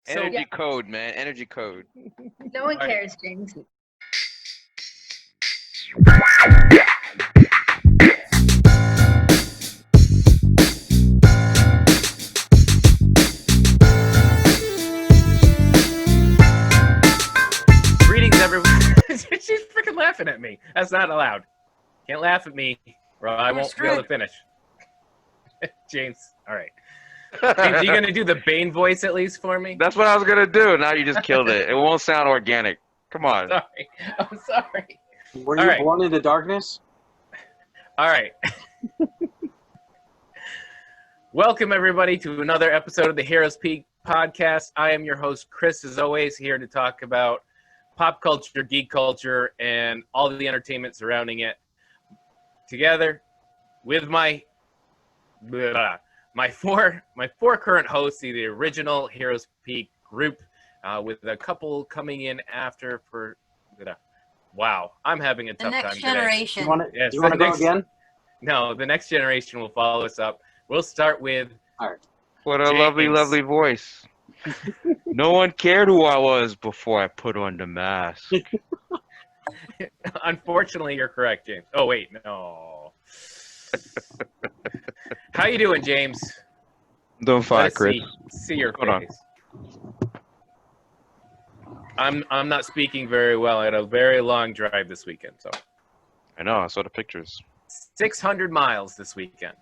Energy code, man. Energy code. No one cares, James. Greetings, everyone. She's freaking laughing at me. That's not allowed. Can't laugh at me, or I won't be able to finish. James, all right. James, are you gonna do the Bane voice at least for me? That's what I was gonna do. Now you just killed it. It won't sound organic. Come on. Sorry. I'm sorry. Were you born into darkness? All right. Welcome, everybody, to another episode of the Heroes Peak podcast. I am your host, Chris, as always, here to talk about pop culture, geek culture, and all the entertainment surrounding it. Together with my four current hosts, the original Heroes Peak group, with a couple coming in after for. Wow, I'm having a tough time today. The next generation. Do you want to go again? No, the next generation will follow us up. We'll start with. All right. What a James. lovely, lovely voice. No one cared who I was before I put on the mask. Unfortunately, you're correct, James. Oh wait, no. How you doing, James? Doing fine, Let's Chris. see your Hold on. face. I'm not speaking very well. I had a very long drive this weekend, so I know. I saw the pictures. 600 miles this weekend.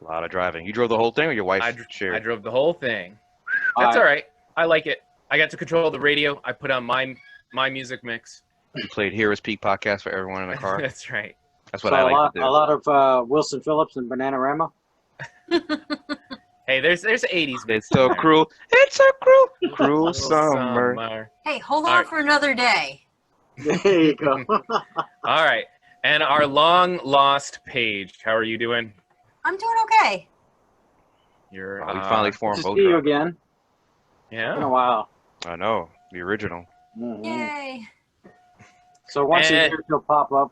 A lot of driving. You drove the whole thing, or your wife I shared? drove the whole thing. That's all right. I like it. I got to control the radio. I put on my music mix. You played Heroes Peak podcast for everyone in the car. That's right. That's what I like to do. A lot of Wilson Phillips and Bananarama. Hey, there's 80s. It's so cruel. It's so cruel. Cruel summer. Hey, hold All on right. for another day. There you go. All right. And our long lost Paige. How are you doing? I'm doing okay. You're We finally formed Good to both. see you of them. again. Been a yeah. while. I know. The original. Mhm. Yay. So once a And- year, she'll pop up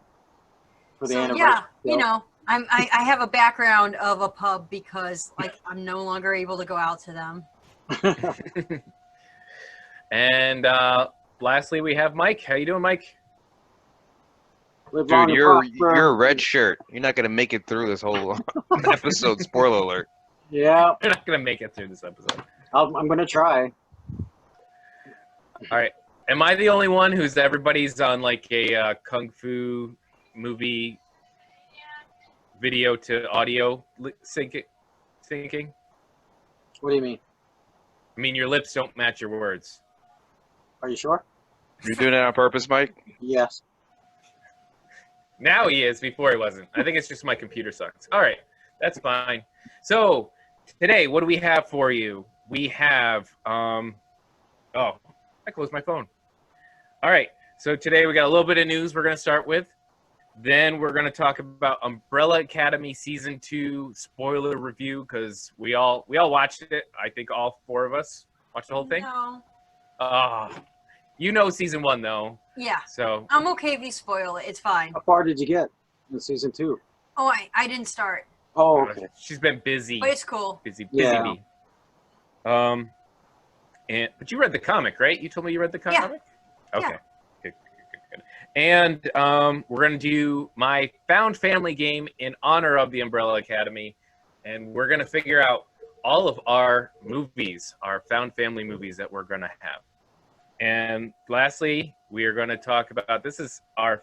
for the So anniversary. yeah, you show. know, I have a background of a pub because like I'm no longer able to go out to them. And lastly, we have Mike. How you doing, Mike? Live long Dude, and you're prosper. a red shirt. You're not gonna make it through this whole episode. Spoiler alert. Yeah, You're not gonna make it through this episode. I'm gonna try. All right. Am I the only one who's everybody's on like a kung fu movie video to audio syncing? What do you mean? I mean, your lips don't match your words. Are you sure? You're doing it on purpose, Mike? Yes. Now he is. Before he wasn't. I think it's just my computer sucks. All right, that's fine. So today, what do we have for you? We have oh, I closed my phone. All right. So today we got a little bit of news we're going to start with. Then we're going to talk about Umbrella Academy season 2 spoiler review because we all watched it. I think all 4 of us watched the whole thing. No. You know season 1 though. Yeah. So I'm okay if you spoil it. It's fine. How far did you get in season 2? Oh, I didn't start. Oh, okay. she's been busy. But it's cool. Busy Yeah. bee. But you read the comic, right? You told me you read the Yeah. comic? Okay. Yeah. Good. And we're going to do my found family game in honor of the Umbrella Academy. And we're going to figure out all of our movies, our found family movies that we're going to have. And lastly, we are going to talk about, this is our,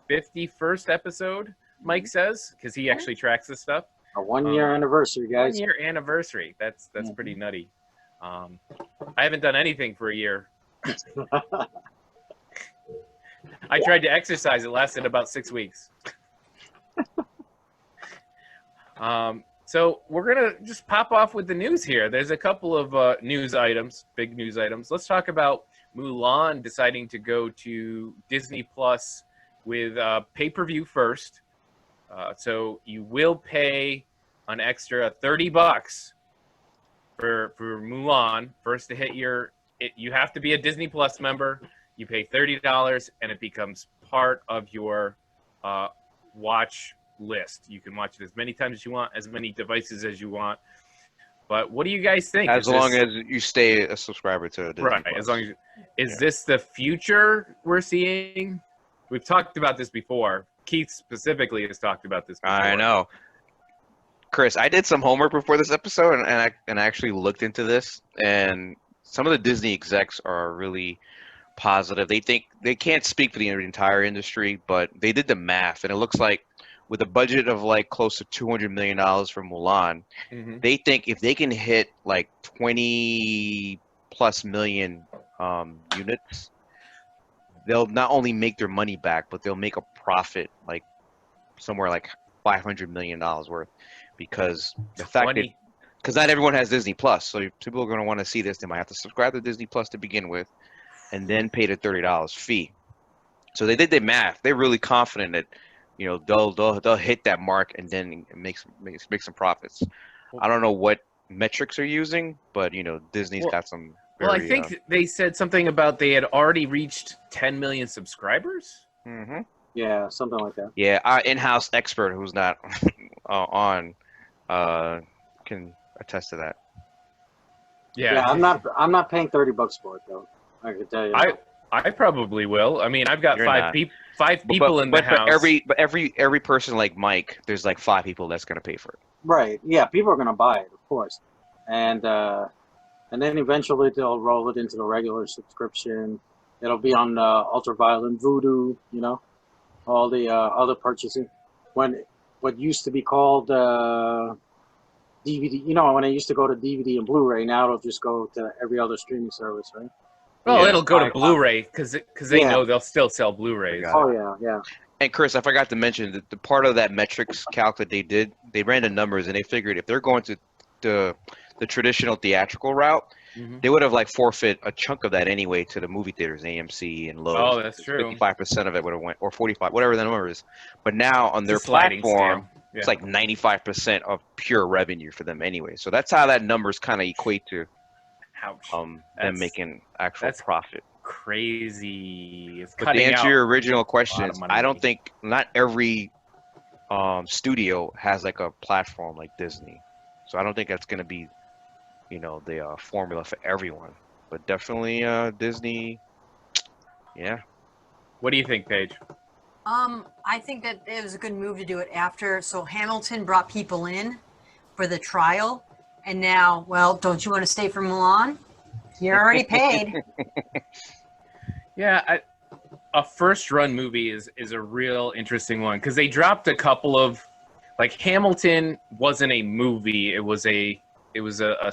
51st episode, Mike says, because he actually tracks this stuff. A 1-year anniversary, guys. 1-year anniversary. That's pretty nutty. I haven't done anything for a year. I tried to exercise. It lasted about 6 weeks. So we're going to just pop off with the news here. There's a couple of news items, big news items. Let's talk about Mulan deciding to go to Disney Plus with pay-per-view first. So you will pay an extra $30 for Mulan first to hit you have to be a Disney Plus member. You pay $30 and it becomes part of your watch list. You can watch it as many times as you want, as many devices as you want. But what do you guys think? As Is long this- as you stay a subscriber to Disney right, Plus. as long as is Yeah. this the future we're seeing? We've talked about this before. Keith specifically has talked about this before. I know. Chris, I did some homework before this episode, and I actually looked into this, and some of the Disney execs are really positive. They think they can't speak for the entire industry, but they did the math, and it looks like with a budget of like close to $200 million for Mulan, Mhm. they think if they can hit like 20 plus million units, they'll not only make their money back, but they'll make a profit like somewhere like $500 million worth, because the fact that 20. because not everyone has Disney Plus, so people are going to want to see this. They might have to subscribe to Disney Plus to begin with, and then pay the $30 fee. So they did their math. They're really confident that they'll hit that mark and then make some profits. I don't know what metrics they're using, but Disney's Well- got some. Well, I very, think they said something about they had already reached 10 million subscribers. Yeah, something like that. Yeah, our in-house expert who's not on can attest to that. Yeah, I'm not paying $30 for it though. I can tell you. I probably will. I mean, I've got You're five not. people in the house. But every person like Mike, there's like 5 people that's gonna pay for it. Right. Yeah, people are gonna buy it, of course, and then eventually they'll roll it into the regular subscription. It'll be on Ultraviolet, Voodoo, all the other purchasing. When what used to be called DVD, when it used to go to DVD and Blu-ray, now it'll just go to every other streaming service, right? Well, Yeah. it'll go to Blu-ray because they Yeah. know they'll still sell Blu-rays. Got Oh yeah. And Chris, I forgot to mention that the part of that metrics calc that they did, they ran the numbers and they figured if they're going to the traditional theatrical route, Mhm. they would have like forfeit a chunk of that anyway to the movie theaters, AMC and Lowe's. Oh, that's true. 55% of it would have went, or 45, whatever the number is. But now on their It's a sliding platform, scale. it's Yeah. like 95% of pure revenue for them anyway. So that's how that numbers kind of equate to Ouch. them That's- making actual that's profit. Crazy. It's But to cutting answer out. your original question, money. I don't think not every studio has like a platform like Disney. So I don't think that's going to be, the formula for everyone. But definitely Disney, yeah. What do you think, Paige? I think that it was a good move to do it after. So Hamilton brought people in for the trial, and now, well, don't you want to stay for Milan? You're already paid. Yeah, a first-run movie is a real interesting one because they dropped a couple of, like Hamilton wasn't a movie; it was a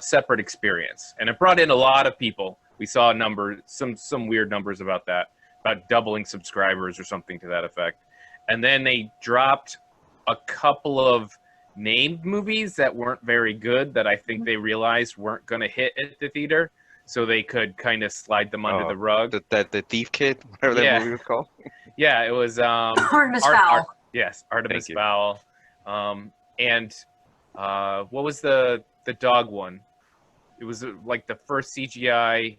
separate experience, and it brought in a lot of people. We saw a number, some weird numbers about that, about doubling subscribers or something to that effect. And then they dropped a couple of named movies that weren't very good that I think they realized weren't going to hit at the theater, so they could kind of slide them under Oh, the rug. The Thief Kid, whatever that Yeah. movie was called. Yeah, it was Artemis Art- Fowl. yes, Artemis Thank you. Fowl. And what was the dog one? It was like the first CGI.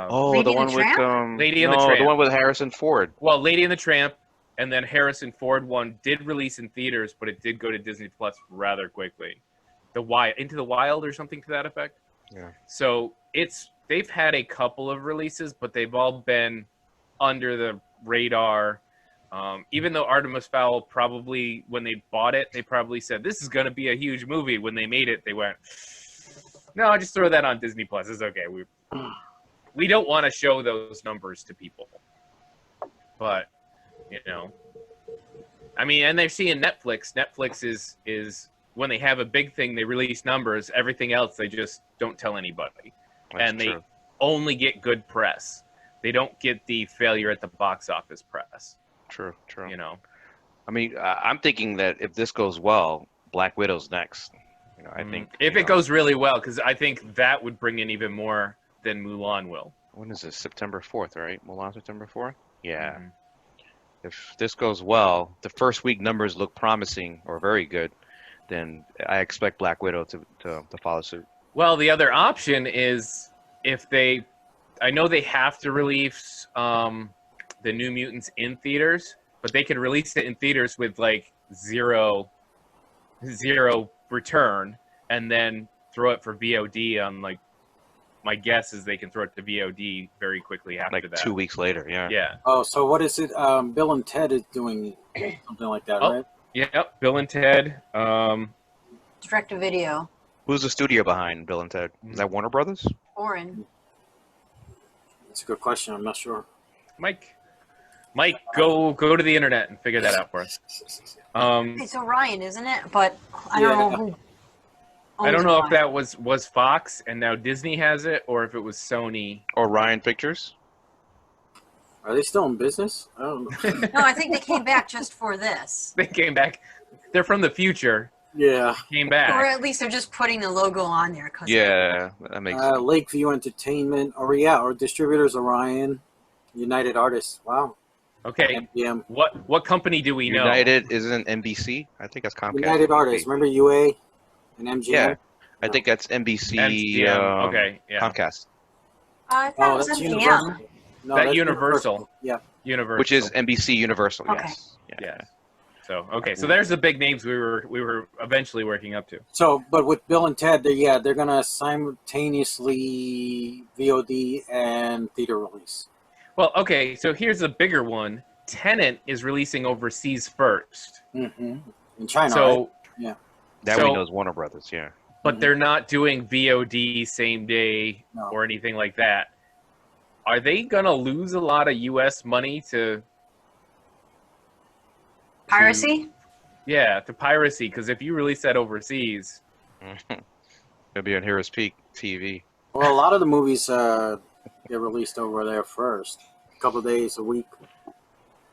Oh, Lady the and one the with Tramp? Lady and the no, Tramp. the one with Harrison Ford. Well, Lady and the Tramp, and then Harrison Ford one did release in theaters, but it did go to Disney Plus rather quickly. Into the Wild or something to that effect. Yeah. So they've had a couple of releases, but they've all been under the radar. Even though Artemis Fowl probably, when they bought it, they probably said this is going to be a huge movie. When they made it, they went, "No, just throw that on Disney Plus. It's okay. We don't want to show those numbers to people." But I mean, and they're seeing Netflix. Netflix is when they have a big thing, they release numbers. Everything else, they just don't tell anybody. That's And true. they only get good press. They don't get the failure at the box office press. True. I mean, I'm thinking that if this goes well, Black Widow's next. I think if it goes really well, because I think that would bring in even more than Mulan will. when is this? September 4th, right? Mulan September 4th? Yeah. Mhm. If this goes well, the first week numbers look promising or very good, then I expect Black Widow to follow suit. Well, the other option is I know they have to release the New Mutants in theaters, but they could release it in theaters with like zero return, and then throw it for VOD on like. My guess is they can throw it to VOD very quickly after Like that. 2 weeks later. Yeah. Yeah. Oh, so what is it? Bill and Ted is doing something like that, Oh. right? Yep. Bill and Ted. Direct to video. Who's the studio behind Bill and Ted? Is that Warner Brothers? Foreign. It's a good question. I'm not sure. Mike, go to the internet and figure that out for us. It's Orion, isn't it? But I Yeah. don't know who. I don't owns know if Orion. that was Fox and now Disney has it, or if it was Sony. Orion Pictures? Are they still in business? I don't know. No, I think they came back just for this. They came back. They're from the future. Yeah. Came Or back. at least they're just putting the logo on there. 'Cause Yeah, that makes sense. Lakeview Entertainment, or distributors Orion, United Artists. Wow. Okay. MGM. What company do we know? United isn't NBC? I think that's Comcast. United Artists. Remember UA and MGM? Yeah. I think that's NBC. MGM. Okay. Yeah. Comcast, I thought Oh, it was that's MGM. Universal. No, That that's Universal. Yeah. Universal. which is NBC Universal. Okay. Yes. Yeah. So okay. So there's the big names we were eventually working up to. So, but with Bill and Ted, they're gonna simultaneously VOD and theater release. Well, okay. So here's a bigger one. Tenant is releasing overseas first. Mm-hmm. In China, So, right? That So- we know is Warner Brothers. Yeah. but they're not doing VOD same day No. or anything like that. Are they gonna lose a lot of U.S. money to Piracy? to piracy? Because if you release that overseas, It'll be on Heroes Peak TV. Well, a lot of the movies get released over there first, a couple of days, a week.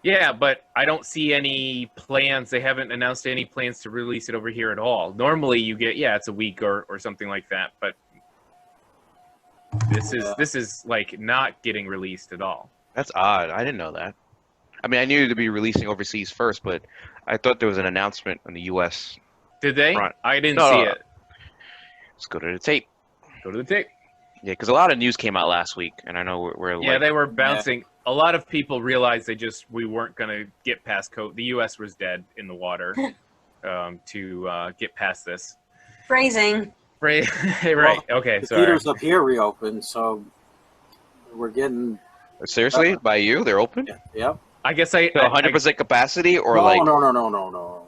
yeah, but I don't see any plans. They haven't announced any plans to release it over here at all. Normally, you get it's a week or something like that, but this is like not getting released at all. That's odd. I didn't know that. I mean, I knew to be releasing overseas first, but I thought there was an announcement on the U.S. Did they? Right. I didn't No, see no. it. Let's go to the tape. Go to the tape. Yeah, because a lot of news came out last week, and I know we're Yeah, like, they were bouncing. A lot of people realized we weren't going to get past COVID. The U.S. was dead in the water to get past this. Phrasing. Right. Right. Okay. The Sorry. theaters up here reopened, so we're getting. seriously, by you, they're open to Yep. I guess I 100% capacity, or no, like no.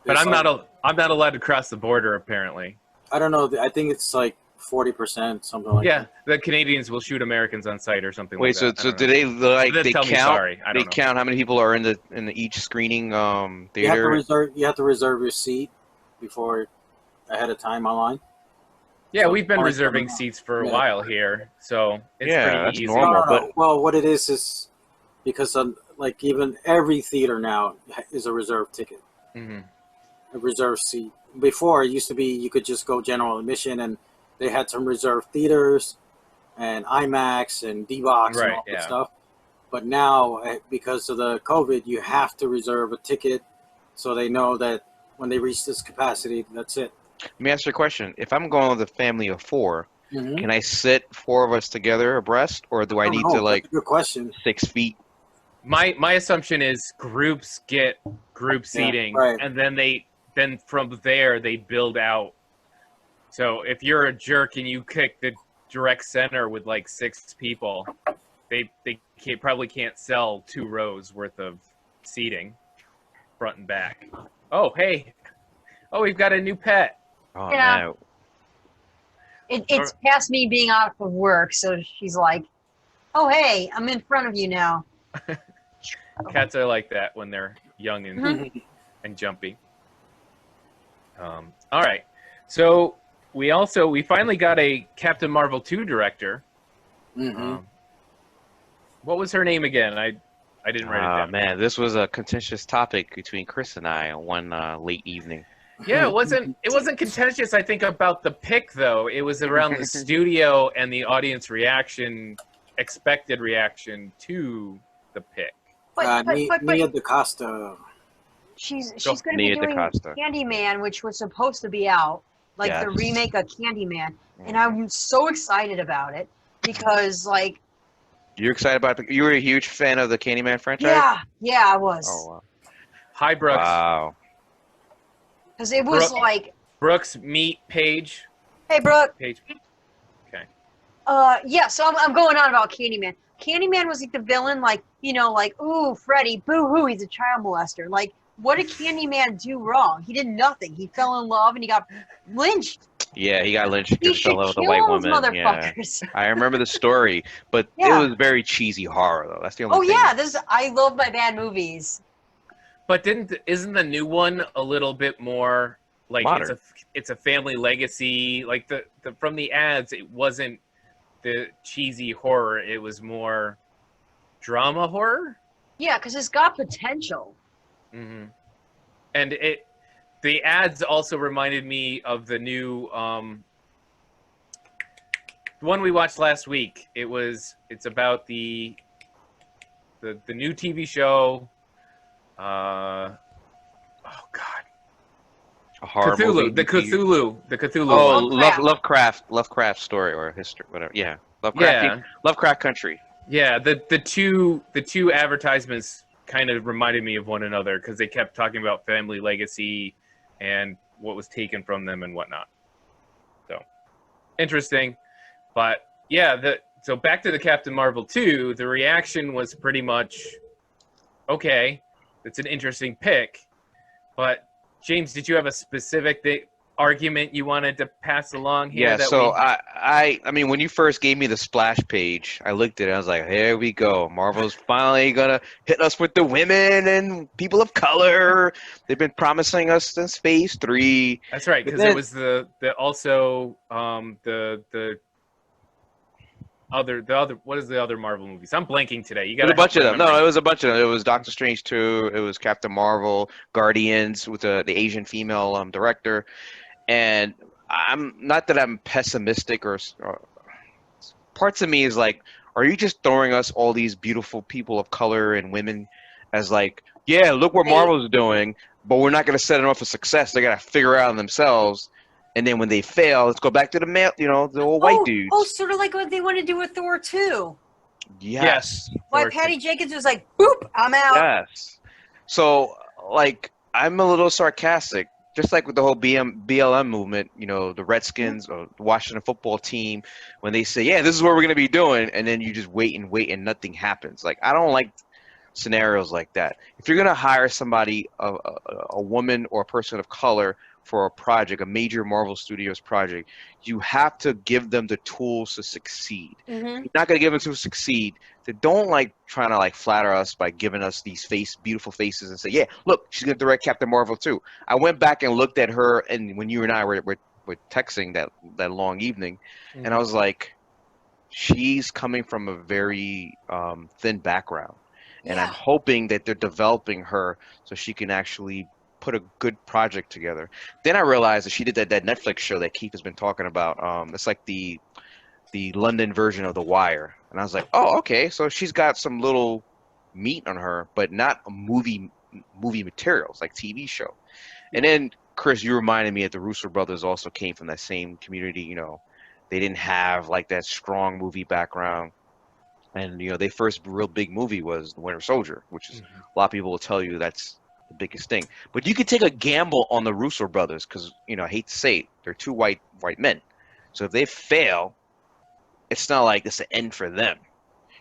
but It's I'm like- not allowed to cross the border apparently. I don't know. I think it's like 40%, something like Yeah, that. the Canadians will shoot Americans on sight or something wait. like So that. I so don't do know. they like Then they tell me count? sorry. I They don't know. count how many people are in the each screening You have to theater. reserve. You have to reserve your seat before ahead of time online. Yeah, So we've been only reserving coming out. seats for a Yeah. while here, so it's Yeah, pretty that's easy. normal. No. Well, what it is because like even every theater now is a reserved ticket, Mhm. a reserved seat. Before it used to be you could just go general admission, and they had some reserved theaters and IMAX and D-Box and Right, all that yeah. stuff. But now, because of the COVID, you have to reserve a ticket so they know that when they reach this capacity, that's it. Let me ask you a question. If I'm going with a family of 4, Mhm. can I sit 4 of us together abreast, or do I don't need know. to like That's a good question. 6 feet? My assumption is groups get group seating, right. and then from there they build out. So if you're a jerk and you kick the direct center with like 6 people, they probably can't sell 2 rows worth of seating, front and back. Oh hey, we've got a new pet. Oh Yeah. man. It's past me being out of work, so she's like, Oh, hey, I'm in front of you now. Cats are like that when they're young and Mhm. and jumpy. All right, so we finally got a Captain Marvel 2 director. Mhm. What was her name again? I didn't write it down. Man, this was a contentious topic between Chris and I on one late evening. Yeah, it wasn't contentious. I think about the pick though. It was around the studio and the audience reaction, expected reaction to the pick. But Nia DaCosta. she's Go. going to be Nia doing DaCosta. Candyman, which was supposed to be out, like the Yes. remake of Candyman. And I'm so excited about it because, like, You're excited about it? You were a huge fan of the Candyman franchise? yeah, I was. Oh wow. Hi, Brooks. Wow. Because it was Brooke- like, Brooks, meet Paige. Hey, Brooke. Page. Okay. Yeah, so I'm going on about Candyman. Candyman was like the villain, like, like, ooh, Freddy, boo-hoo, he's a child molester. Like, what did Candyman do wrong? He did nothing. He fell in love and he got lynched. Yeah, he got lynched He because he should fell in love with a kill white those woman. Yeah, motherfuckers. I remember the story, but it Yeah. was very cheesy horror though. That's the only Oh, thing. yeah, I love my bad movies. But isn't the new one a little bit more like Modern. it's a family legacy? Like the from the ads, it wasn't the cheesy horror. It was more drama horror. Yeah, because it's got potential. Hmm. And the ads also reminded me of the new the one we watched last week. It's about the new TV show. Oh God, A horror Cthulhu. movie. The Cthulhu Oh, one. Lovecraft story or history, whatever. Yeah, Lovecraft Country. Yeah. The two advertisements kind of reminded me of one another because they kept talking about family legacy and what was taken from them and whatnot. So interesting, but yeah. So back to the Captain Marvel 2. The reaction was pretty much okay. It's an interesting pick, but James, did you have a specific argument you wanted to pass along here? Yeah, so I mean, when you first gave me the splash page, I looked at it. I was like, "Here we go. Marvel's finally gonna hit us with the women and people of color. They've been promising us since Phase 3." That's right, because But it was the other what is the other Marvel movies? I'm blanking today. You got There's a bunch of them. No, it was a bunch of them. It was Doctor Strange 2. It was Captain Marvel, Guardians with the Asian female director. And I'm not that I'm pessimistic or parts of me is like, are you just throwing us all these beautiful people of color and women as like, yeah, look what Marvel's doing, but we're not going to set them up for success. They got to figure it out themselves. And then when they fail, let's go back to the male, the old white dudes. Oh, sort of like what they want to do with Thor 2. Yes. Why Thor Patty 2. Jenkins was like, boop, I'm out. Yes. So, like, I'm a little sarcastic. Just like with the whole BLM movement, the Redskins or the Washington football team, when they say, yeah, this is what we're going to be doing, and then you just wait and nothing happens. Like, I don't like scenarios like that. If you're going to hire somebody, a woman or a person of color for a project, a major Marvel Studios project, you have to give them the tools to succeed. Mm-hmm. You're not going to give them to succeed. They don't like trying to like flatter us by giving us these beautiful faces and say, yeah, look, she's going to direct Captain Marvel too. I went back and looked at her, and when you and I were texting that long evening, and I was like, she's coming from a very thin background. And I'm hoping that they're developing her so she can actually put a good project together. Then I realized that she did that Netflix show that Keith has been talking about. It's like the London version of The Wire. And I was like, oh, okay. So she's got some little meat on her, but not a movie materials, like TV show. And then, Chris, you reminded me that the Russo brothers also came from that same community. They didn't have like that strong movie background. And, their first real big movie was The Winter Soldier, which is a lot of people will tell you that's the biggest thing. But you could take a gamble on the Russo brothers because, I hate to say it, they're two white men. So if they fail, it's not like it's the end for them.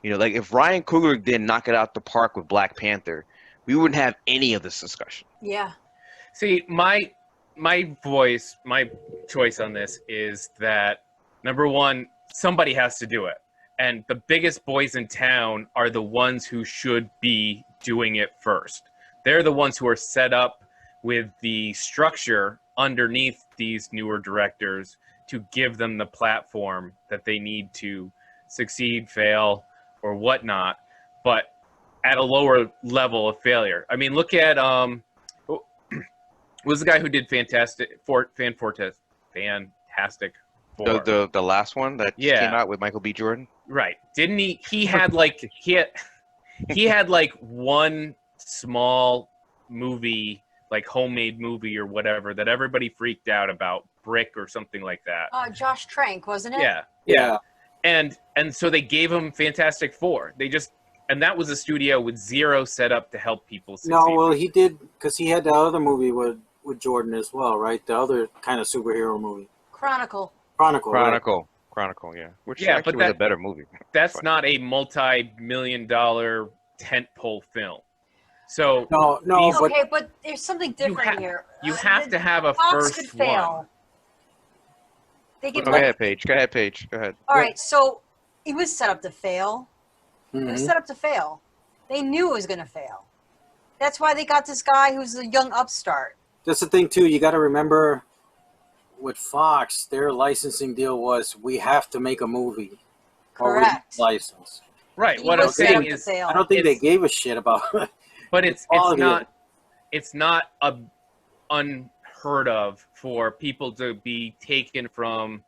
Like if Ryan Coogler didn't knock it out the park with Black Panther, we wouldn't have any of this discussion. Yeah. See, my choice on this is that, number one, somebody has to do it. And the biggest boys in town are the ones who should be doing it first. They're the ones who are set up with the structure underneath these newer directors to give them the platform that they need to succeed, fail, or whatnot, but at a lower level of failure. I mean, look at was the guy who did Fantastic Four. The last one that came out with Michael B. Jordan. Right? Didn't he? He had like one small movie, like homemade movie or whatever, that everybody freaked out about, Brick or something like that. Josh Trank, wasn't it? Yeah. And so they gave him Fantastic Four. And that was a studio with zero set up to help people succeed. No, well, he did, because he had the other movie with Jordan as well, right? The other kind of superhero movie. Chronicle. Chronicle. Right. Chronicle, yeah. Which Yeah, actually but was a that- better movie. That's Funny. not a multi-million-dollar tentpole film. So No, These- but Okay, but there's something different here. you have to have a Fox first could fail. one. They could Go ahead, Paige. Go ahead. All right, so it was set up to fail. It was Mhm. set up to fail. They knew it was going to fail. That's why they got this guy who's a young upstart. that's the thing too. You got to remember, with Fox, their licensing deal was we have to make a movie. or we Correct. license. Right. He What I'm was set saying up to is, fail. I don't think they It's- gave a shit about. but it's quality of not a unheard of for people to be taken from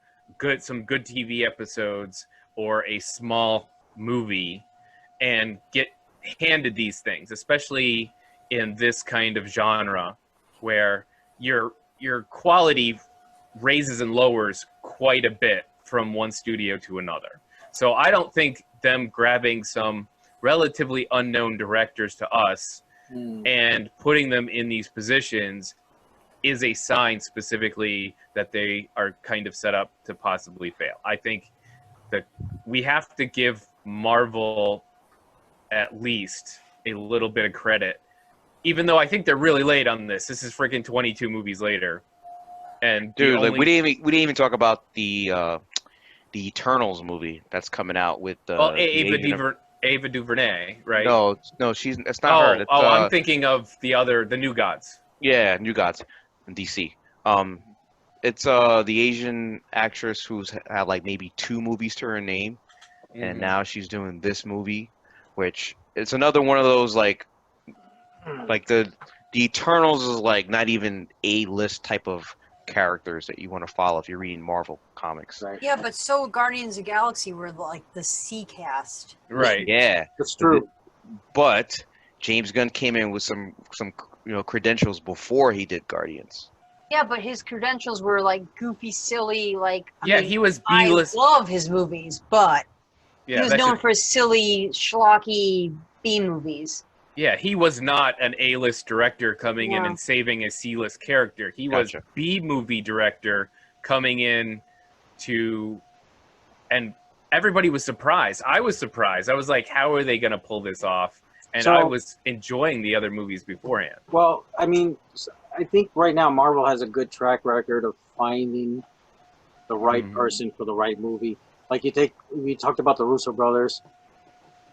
some good TV episodes or a small movie and get handed these things, especially in this kind of genre where your quality raises and lowers quite a bit from one studio to another. So I don't think them grabbing some relatively unknown directors to us and putting them in these positions is a sign specifically that they are kind of set up to possibly fail. I think that we have to give Marvel at least a little bit of credit, even though I think they're really late on this. This is freaking 22 movies later. And the Dude, like only- we didn't even talk about the Eternals movie that's coming out with well, the Ava Asian- Ava DuVernay, right? No, it's not her. It's, I'm thinking of the New Gods. yeah, New Gods in DC. It's the Asian actress who's had like maybe 2 movies to her name, and now she's doing this movie, which it's another one of those like the Eternals is like not even A-list type of characters that you want to follow if you're reading Marvel comics. Right. Yeah, but so Guardians of the Galaxy were like the C cast. Right. Yeah, That's true. but James Gunn came in with some credentials before he did Guardians. Yeah, but his credentials were like goofy, silly, like I Yeah, mean, he was I B-list. love his movies, but Yeah, he was that's known just- for his silly, schlocky B movies. Yeah, he was not an A-list director coming in No. and saving a C-list character. He Gotcha. was B-movie director coming in and everybody was surprised. I was surprised. I was like, how are they going to pull this off? And So- I was enjoying the other movies beforehand. Well, I mean, I think right now Marvel has a good track record of finding the right Mhm. person for the right movie. Like we talked about the Russo brothers.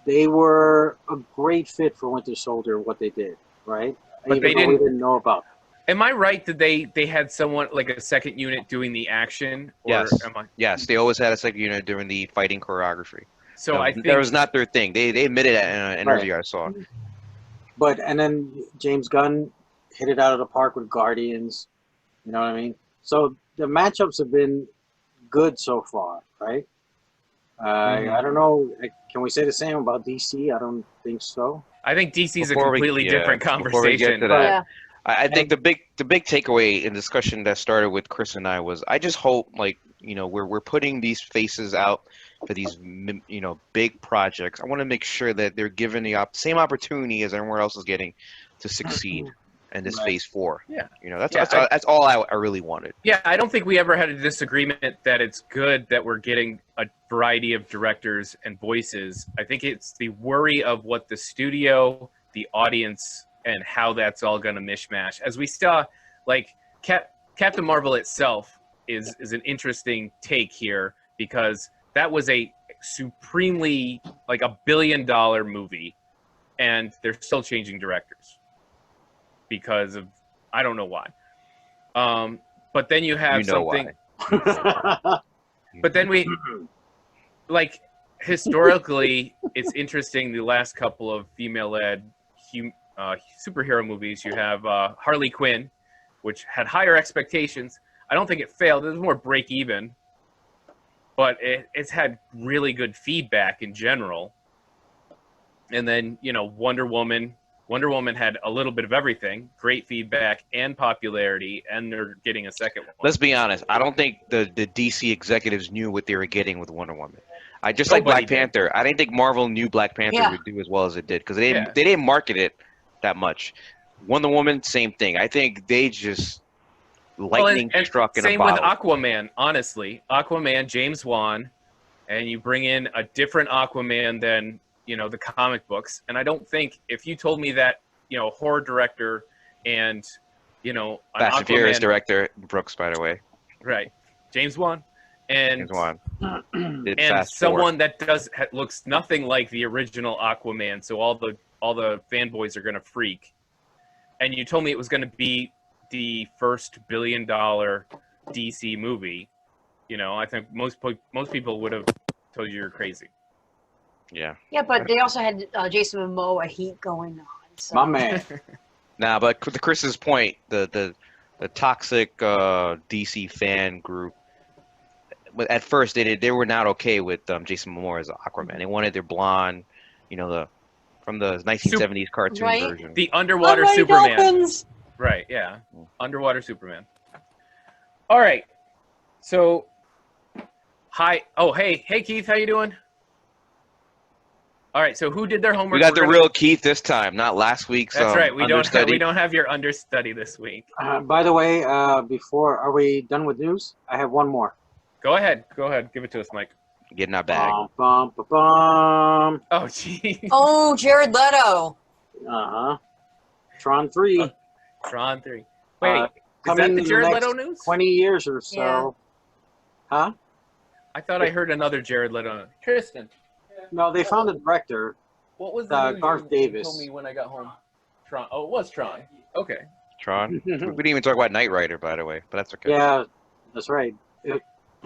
They were a great fit for Winter Soldier, what they did, right? But they Even though we didn't- didn't know about. Am I right that they had someone like a second unit doing the action? Or Yes. Am I? Yes, they always had a second unit during the fighting choreography. So I think that was not their thing. They admitted that in an interview I saw. But and then James Gunn hit it out of the park with Guardians. You know what I mean? So the matchups have been good so far, right? I don't know. Can we say the same about DC? I don't think so. I think DC's a Before we- completely yeah, different before we get conversation. to that, Yeah. I think the big takeaway in discussion that started with Chris and I was I just hope we're putting these faces out for these big projects. I want to make sure that they're given the same opportunity as everyone else is getting to succeed in this Right. phase 4. Yeah. That's all I really wanted. Yeah, I don't think we ever had a disagreement that it's good that we're getting a variety of directors and voices. I think it's the worry of what the studio, the audience, and how that's all going to mishmash. As we saw, like Captain Marvel itself is an interesting take here because that was a supremely like $1 billion movie, and they're still changing directors because of I don't know why. But then you have You know something. why. But then we, like, historically, it's interesting. The last couple of female-led superhero movies, you have Harley Quinn, which had higher expectations. I don't think it failed. It was more break-even, but it's had really good feedback in general. And then Wonder Woman. Wonder Woman had a little bit of everything, great feedback and popularity, and they're getting a second one. Let's be honest. I don't think the DC executives knew what they were getting with Wonder Woman. I just like Nobody Black did. Panther. I didn't think Marvel knew Black Panther Yeah. would do as well as it did because Yeah. they didn't market it that much. Wonder Woman, same thing. I think they just lightning and struck in a same with bottle. Aquaman. Honestly, Aquaman, James Wan, and you bring in a different Aquaman than the comic books. And I don't think if you told me that horror director and an Fast and Furious Aquaman, director Brooks, by the way, right, James Wan, and James Wan did and Fast someone that looks nothing like the original Aquaman, so all the fanboys are gonna freak. And you told me it was gonna be the first $1 billion DC movie. I think most people would have told you you're crazy. Yeah. Yeah, but they also had Jason Momoa heat going on. So. My man. Nah, but to Chris's point, the toxic DC fan group. At first, they were not okay with Jason Momoa as Aquaman. They wanted their blonde, from the 1970s cartoon Right. version. The underwater Unlike Superman. dolphins. Right, yeah. Underwater Superman. All right. So, hi. Oh, hey, Keith, how you doing? All right, so who did their homework? We got the real Keith this time, not last week's. That's right. We don't understudy. have your understudy this week. By the way, before, are we done with news? I have one more. Go ahead. Give it to us, Mike. Get in our bag. Bum, bum, bum. Oh, gee. Oh, Jared Leto. Uh-huh. Tron 3. Tron 3. Wait, is coming that in the the Jared next Leto news? 20 years or so. Yeah. Huh? I thought I heard another Jared Leto. Tristan, No, they found a director. what was the news Garth you Davis. told me when I got home? Tron. Oh, it was Tron. Okay. Tron. We didn't even talk about Knight Rider, by the way, but that's okay. Yeah, that's right.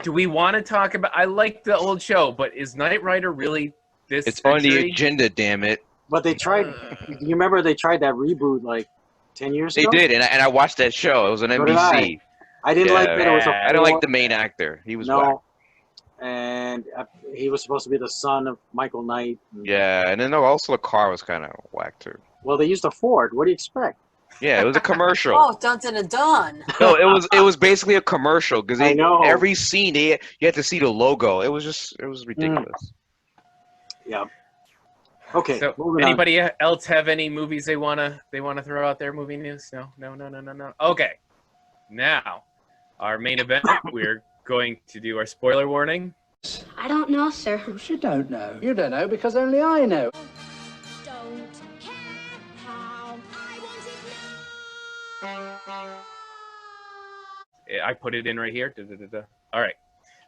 Do we want to talk about? I like the old show, but is Knight Rider really this? It's on the century? agenda, damn it. But they tried. You remember they tried that reboot like 10 years They ago? did, and I watched that show. It was on So did NBC. I didn't like that it was a Yeah. I don't like the main actor. He was whack. No. And he was supposed to be the son of Michael Knight. Yeah, and then also the car was kind of whack too. Well, they used a Ford. What do you expect? Yeah, it was a commercial. Oh, dun dun dun dun. No, it was basically a commercial because I know. every scene you had to see the logo. It was ridiculous. Yeah. Okay. So, moving on. anybody else have any movies they wanna throw out there? Movie news? No. Okay. Now, our main event. We're going to do our spoiler warning. I don't know, sir. Of course you don't know. You don't know because only I know. Don't care how I want it now. I put it in right here. All right.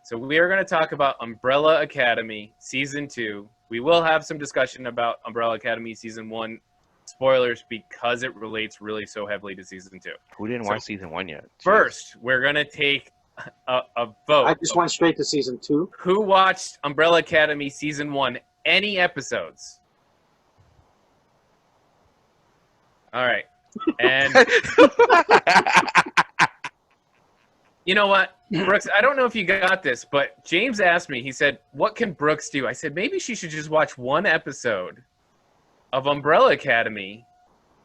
So we are going to talk about Umbrella Academy Season 2. We will have some discussion about Umbrella Academy Season 1 spoilers because it relates really so heavily to Season 2. Who didn't watch season 1 yet? First, we're going to take a vote. I just went straight to season 2. Who watched Umbrella Academy Season 1? Any episodes? All right. And you know what, Brooks, I don't know if you got this, but James asked me, he said, what can Brooks do? I said, maybe she should just watch one episode of Umbrella Academy.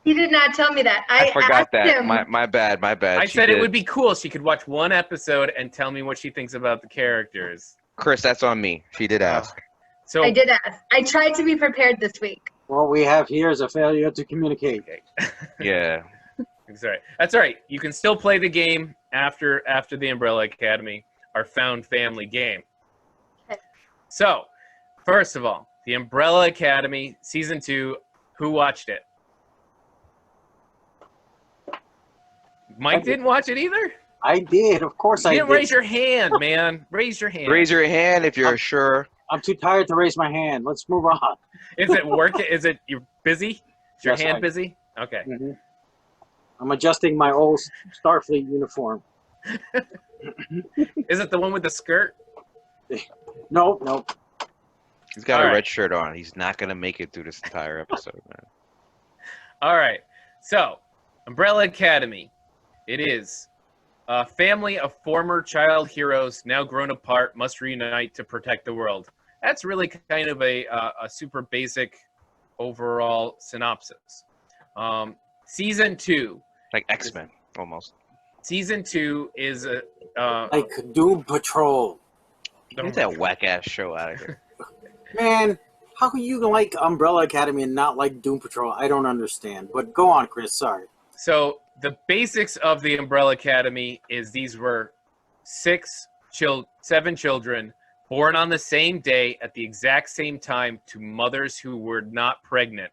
He did not tell me that. I forgot asked that. him- My bad. I She said did. it would be cool. She could watch one episode and tell me what she thinks about the characters. Chris, that's on me. She did ask. So I did ask. I tried to be prepared this week. What we have here is a failure to communicate. Yeah. That's all right. That's all right. You can still play the game after the Umbrella Academy, our found family game. Okay. So, first of all, the Umbrella Academy Season 2, who watched it? Mike didn't watch it either? I did, of course You I didn't did. raise your hand, man. Raise your hand. Raise your hand if you're sure. I'm too tired to raise my hand. Let's move on. Is it work? Is it you're busy? Is your Yes, hand I- busy? Okay. Mhm. I'm adjusting my old Starfleet uniform. Is it the one with the skirt? Nope. He's got All a right. red shirt on. He's not gonna make it through this entire episode, man. All right. So, Umbrella Academy. It is a family of former child heroes, now grown apart, must reunite to protect the world. That's really kind of a super basic overall synopsis. Season 2. Like X-Men, almost. Season 2 is a Like Doom Patrol. Get that whack ass show out of here. Man, how can you like Umbrella Academy and not like Doom Patrol? I don't understand. But go on, Chris. Sorry. So the basics of the Umbrella Academy is these were seven children born on the same day at the exact same time to mothers who were not pregnant.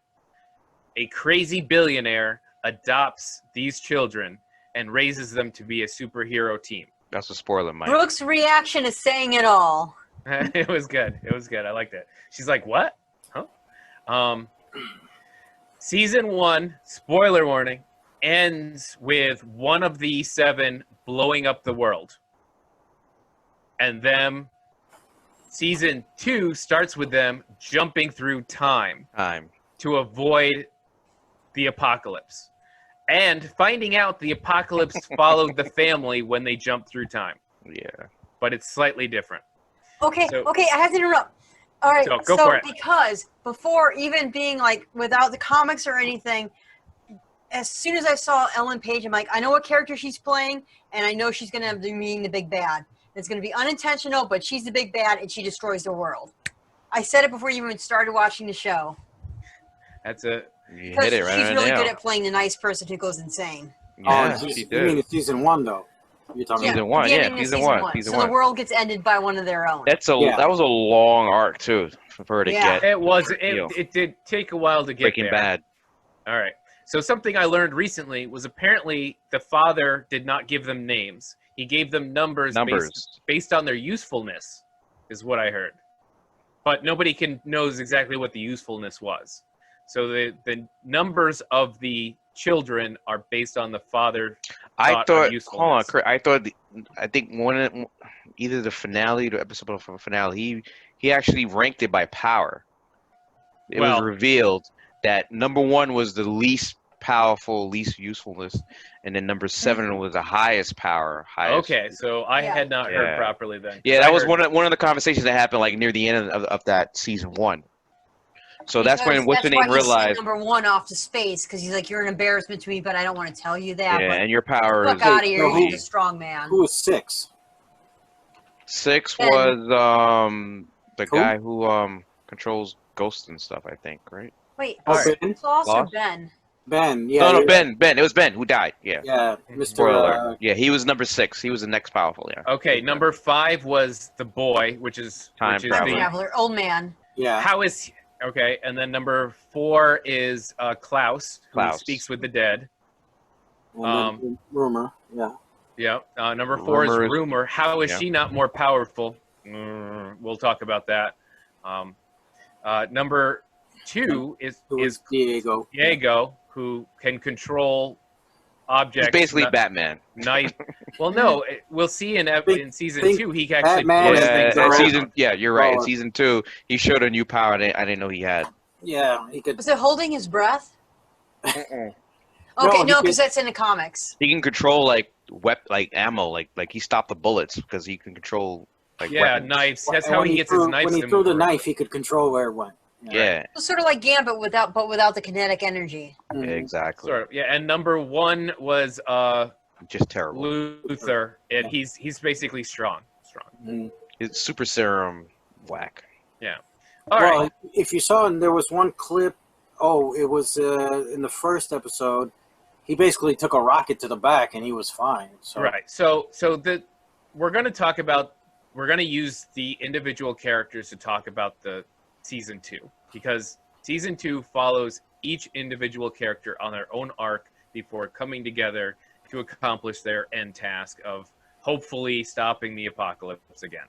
A crazy billionaire adopts these children and raises them to be a superhero team. That's a spoiler, Mike. Brooke's reaction is saying it all. It was good. It was good. I liked it. She's like, "What? Huh?" Season 1, spoiler warning, ends with one of the 7 blowing up the world. And then season 2 starts with them jumping through time to avoid the apocalypse. And finding out the apocalypse followed the family when they jumped through time. Yeah. But it's slightly different. Okay, So- okay, I have to interrupt. All right, So, go for it. because before even being like without the comics or anything, as soon as I saw Ellen Page, I'm like, I know what character she's playing, and I know she's going to be meeting the big bad. It's going to be unintentional, but she's the big bad, and she destroys the world. I said it before you even started watching the show. That's a You Because hit it right she's on really the good nail. at playing the nice person who goes insane. Yeah, oh, she you mean did. it's season 1 though? You're talking Season about. one, The yeah, ending of season one. Season so one. the world gets ended by one of their own. Yeah. That was a long arc too for her to Yeah. get It was. Deal. It did take a while to get Breaking there. Bad. All right. So something I learned recently was apparently the father did not give them names. He gave them numbers. Based on their usefulness, is what I heard. But nobody knows exactly what the usefulness was. So the numbers of the children are based on the father. I Thought of thought. Hold on, usefulness. Chris, I think either the finale, the episode of the finale, he actually ranked it by power. It was Well- revealed that number 1 was the least powerful, least usefulness, and then number 7 was the highest power. Highest. Okay, so I Yeah. had not Yeah. heard properly then. Yeah, I that was heard- one of the conversations that happened like near the end of that season 1. So that's when what's the That's why name he sent realized. number 1 off to space because he's like, you're an embarrassment to me, but I don't want to tell you that. Yeah, but and your power fuck is out of here, so you're a strong man. Who was 6? 6 Ben. was the Who? guy who controls ghosts and stuff. I think, right? Wait, Oh, Alright. Ben. Klaus or Klaus? Ben? Ben. Yeah. No, yeah, Ben. It was Ben who died. Yeah. Yeah, Mr. Spoiler. Yeah, he was number 6. He was the next powerful. Yeah. Okay, number 5 was the boy, which is Time which is traveler. the Traveler, old man. yeah. how is okay, and then number 4 is Klaus, who Klaus. speaks with the dead. And then rumor. Yeah. Yeah. Number 4 Rumor is is- Rumor. How is yeah. she not more powerful? We'll talk about that. Number 2 Who is was Diego? Diego, who can control objects. He's basically not- Batman. Night. Well, no, we'll see in season think 2 he actually Batman blows is Yeah, things the in around. season. Yeah, you're right. In Oh. season 2, he showed a new power I didn't know he had. Yeah, he could. Was it holding his breath? Mm-mm. Okay, he no, could- because that's in the comics. He can control like ammo, like he stopped the bullets because he can control like Yeah, weapons. knives. That's and how when he gets his threw, knives. When he to threw move the around. knife, he could control where it went. Yeah, It's sort of like Gambit without the kinetic energy. Mhm. exactly. Sort of. Yeah, and number 1 was Just terrible. Luther, and he's basically strong. Mhm. His super serum whack. All right. Well, if you saw, and there was one clip. Oh, it was in the first episode. He basically took a rocket to the back, and he was fine. So Right. So we're going to use the individual characters to talk about the season 2, because season 2 follows each individual character on their own arc before coming together to accomplish their end task of hopefully stopping the apocalypse again.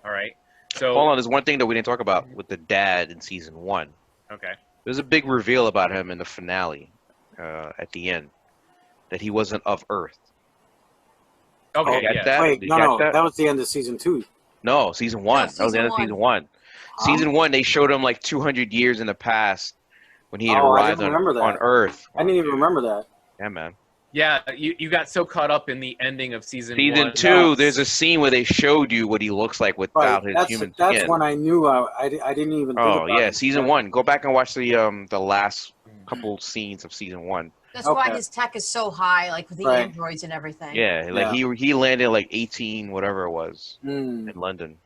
All right. So Hold on, there's one thing that we didn't talk about with the dad in season 1. okay. There's a big reveal about him in the finale at the end that he wasn't of Earth. Okay. Get Yeah. that? Wait, Did no, you no, catch that was the end of season 2. No, season 1. No, That was the end of season season 1. Season 1, they showed him like 200 years in the past when he had Oh, I arrived didn't on remember that. on Earth. I didn't even remember that. Yeah, man. Yeah. You got so caught up in the ending of season Season 1. 2, there's a scene where they showed you what he looks like Right. without his That's human that's skin. when I knew. I didn't even. Think Oh about yeah, it. season 1. Go back and watch the last couple scenes of season 1. That's why Okay. his tech is so high, like with the Right. androids and everything. Yeah, like he landed like 18 whatever it was Mm. in London.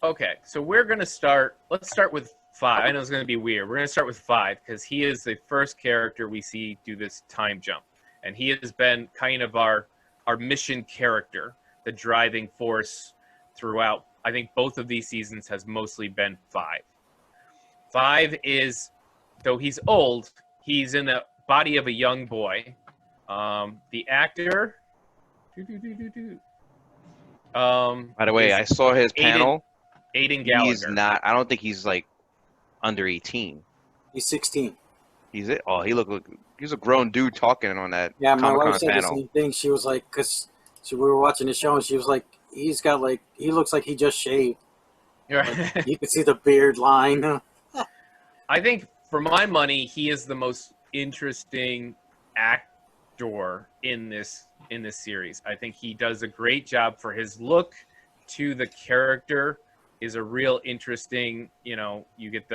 Okay, so we're gonna start. Let's start with 5. I know it's gonna be weird. We're gonna start with 5 because he is the first character we see do this time jump, and he has been kind of our mission character, the driving force throughout. I think both of these seasons has mostly been Five. Five is, though he's old, he's in the body of a young boy. The actor. By the way, I saw his panel. Aidan Gallagher. He's not. I don't think he's like under 18. He's 16. He's it. Oh, he's a grown dude talking on that. Yeah, my Comic-Con wife said panel. the same thing. She was like, because we were watching the show, and she was like, he looks like he just shaved. Like, you could see the beard line. I think, for my money, he is the most interesting actor in this series. I think he does a great job. For his look to the character is a real interesting, you get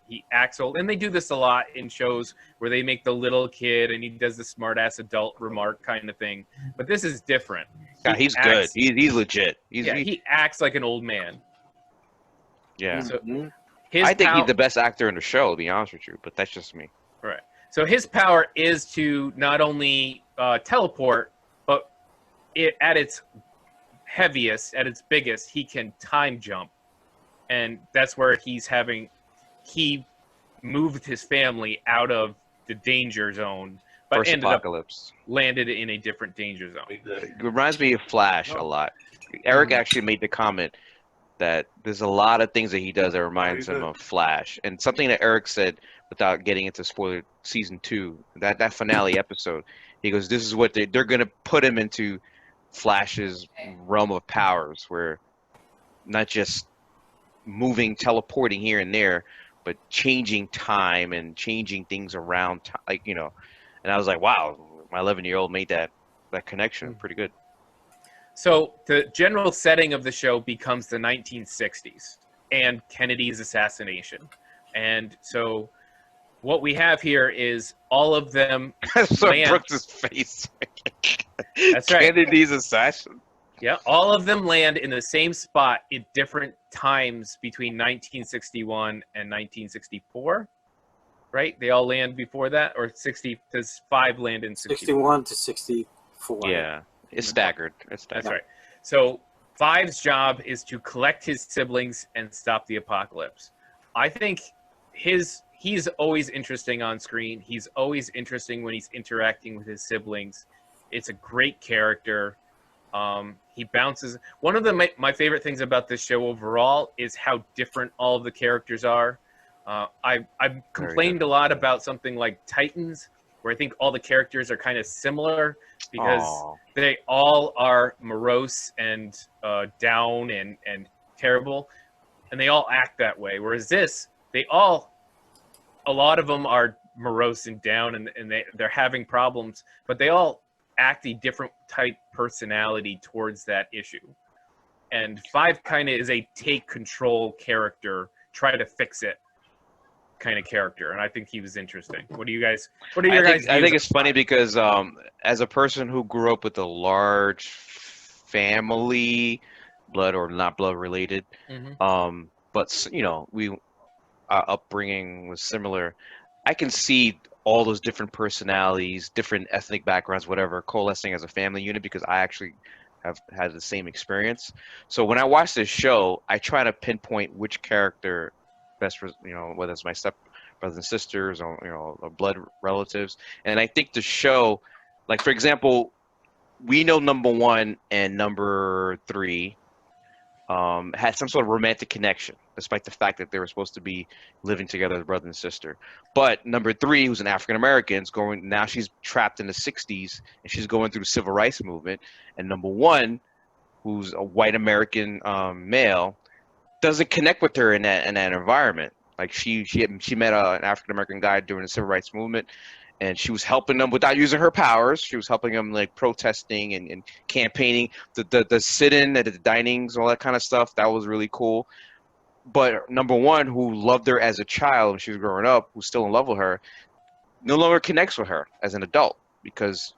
he acts old, and they do this a lot in shows where they make the little kid and he does the smart ass adult remark kind of thing. But this is different. Yeah, he's good. He's legit. He acts like an old man. Yeah. So Mhm. I think he's the best actor in the show, to be honest with you, but that's just me. Right. So his power is to not only teleport, but at its heaviest, at its biggest, he can time jump. And that's where he moved his family out of the danger zone, but First ended Apocalypse. landed in a different danger zone. It reminds me of Flash a lot. Eric actually made the comment that there's a lot of things that he does that reminds him of Flash. And something that Eric said, without getting into spoiler, season 2, that finale episode, he goes, this is what they're going to put him into Flash's realm of powers, where not just moving, teleporting here and there, but changing time and changing things around, and I was like, wow, my 11-year-old made that connection. Pretty good. So the general setting of the show becomes the 1960s and Kennedy's assassination. And so what we have here is all of them So land. Brooks' face. That's right. Kennedy's assassin. Yeah, all of them land in the same spot at different times between 1961 and 1964, right? They all land before that, or 60? Does 5 land in 60? 61 to 64. Yeah, it's staggered. That's right. So 5's job is to collect his siblings and stop the apocalypse. I think he's always interesting on screen. He's always interesting when he's interacting with his siblings. It's a great character. He bounces. One of my favorite things about this show overall is how different all of the characters are. I've complained a lot about something like Titans, where I think all the characters are kind of similar because they all are morose and down and terrible, and they all act that way. Whereas this, a lot of them are morose and down, and they're having problems, but they all act a different type personality towards that issue. And 5 kind of is a take control character, try to fix it kind of character, and I think he was interesting. What are your guys I think it's funny because as a person who grew up with a large family, blood or not blood related, but our upbringing was similar. I can see all those different personalities, different ethnic backgrounds, whatever, coalescing as a family unit, because I actually have had the same experience. So when I watch this show, I try to pinpoint which character best, whether it's my step brothers and sisters or, or blood relatives. And I think the show, like, for example, we know number 1 and number 3 had some sort of romantic connection, despite the fact that they were supposed to be living together as brother and sister. But number 3, who's an African American, now she's trapped in the 60s and she's going through the civil rights movement. And number 1, who's a white American male, doesn't connect with her in that environment. Like she met an African American guy during the civil rights movement, and she was helping them without using her powers. She was helping them, like, protesting and campaigning, the sit-in at the dinings, all that kind of stuff. That was really cool. But number 1, who loved her as a child when she was growing up, who's still in love with her, no longer connects with her as an adult because,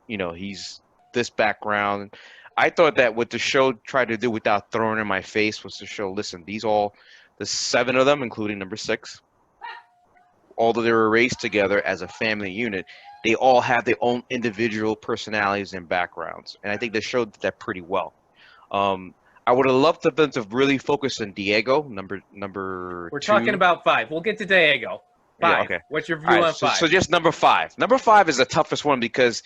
he's this background. I thought that what the show tried to do without throwing in my face was to show, listen, the 7 of them, including number 6, although they were raised together as a family unit, they all have their own individual personalities and backgrounds, and I think they showed that pretty well. I would have loved them to really focus on Diego, number We're two. talking about 5. We'll get to Diego. 5. Yeah, okay. What's your view All right, on 5? so just number 5. Number 5 is the toughest one because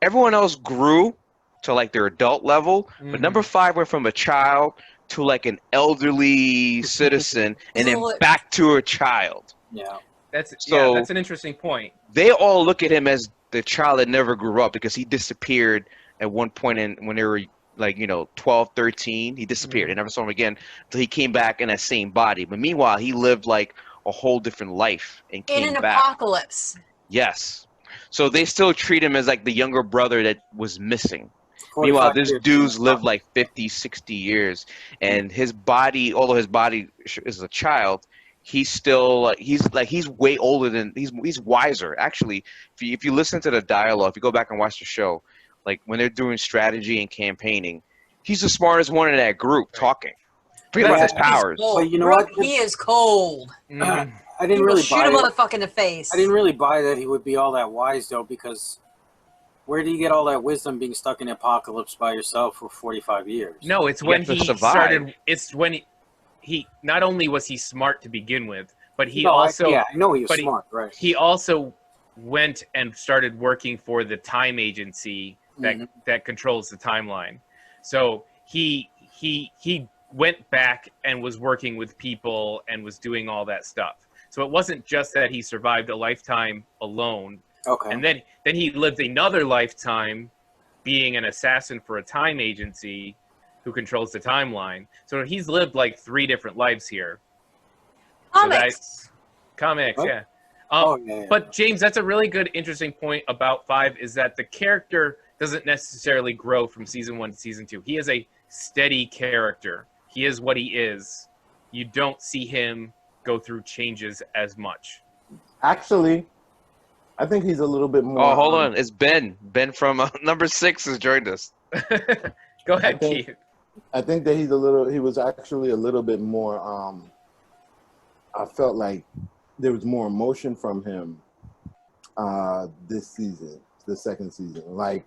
everyone else grew to like their adult level, but number 5 went from a child to like an elderly citizen, and then back to a child. Yeah. That's So- that's an interesting point. They all look at him as the child that never grew up because he disappeared at one point when they were like 12, 13. He disappeared. They never saw him again until he came back in that same body. But meanwhile, he lived like a whole different life and In came an back. apocalypse. Yes. So they still treat him as like the younger brother that was missing. 45 Meanwhile, this years. dude's lived like 50, 60 years, and his body, although his body is a child, he's still he's way older than he's wiser. Actually, if you listen to the dialogue, if you go back and watch the show, like when they're doing strategy and campaigning, he's the smartest one in that group talking. Forget about his He's powers. Cold. But you know Brooke, what? He is cold. Mhm. I didn't People really shoot buy him it. on the fuck in the face. I didn't really buy that he would be all that wise though, because where do you get all that wisdom being stuck in the apocalypse by yourself for 45 years? No, it's You when have to he survive. started. It's when he not only was he smart to begin with, but he No, also I know he was but smart, right? he also went and started working for the time agency that Mhm. that controls the timeline. So he went back and was working with people and was doing all that stuff. So it wasn't just that he survived a lifetime alone, Okay. and then he lived another lifetime being an assassin for a time agency who controls the timeline. So he's lived like 3 different lives here. So that- Comics. Comics, What? yeah. Oh, yeah. But James, that's a really good, interesting point about 5 is that the character doesn't necessarily grow from season 1 to season 2. He is a steady character. He is what he is. You don't see him go through changes as much. Actually, I think he's a little bit more. Oh, hold on. It's Ben. Ben from number 6 has joined us. Go ahead, I think- Keith. I think that he was actually a little bit more. I felt like there was more emotion from him this season, the second season. Like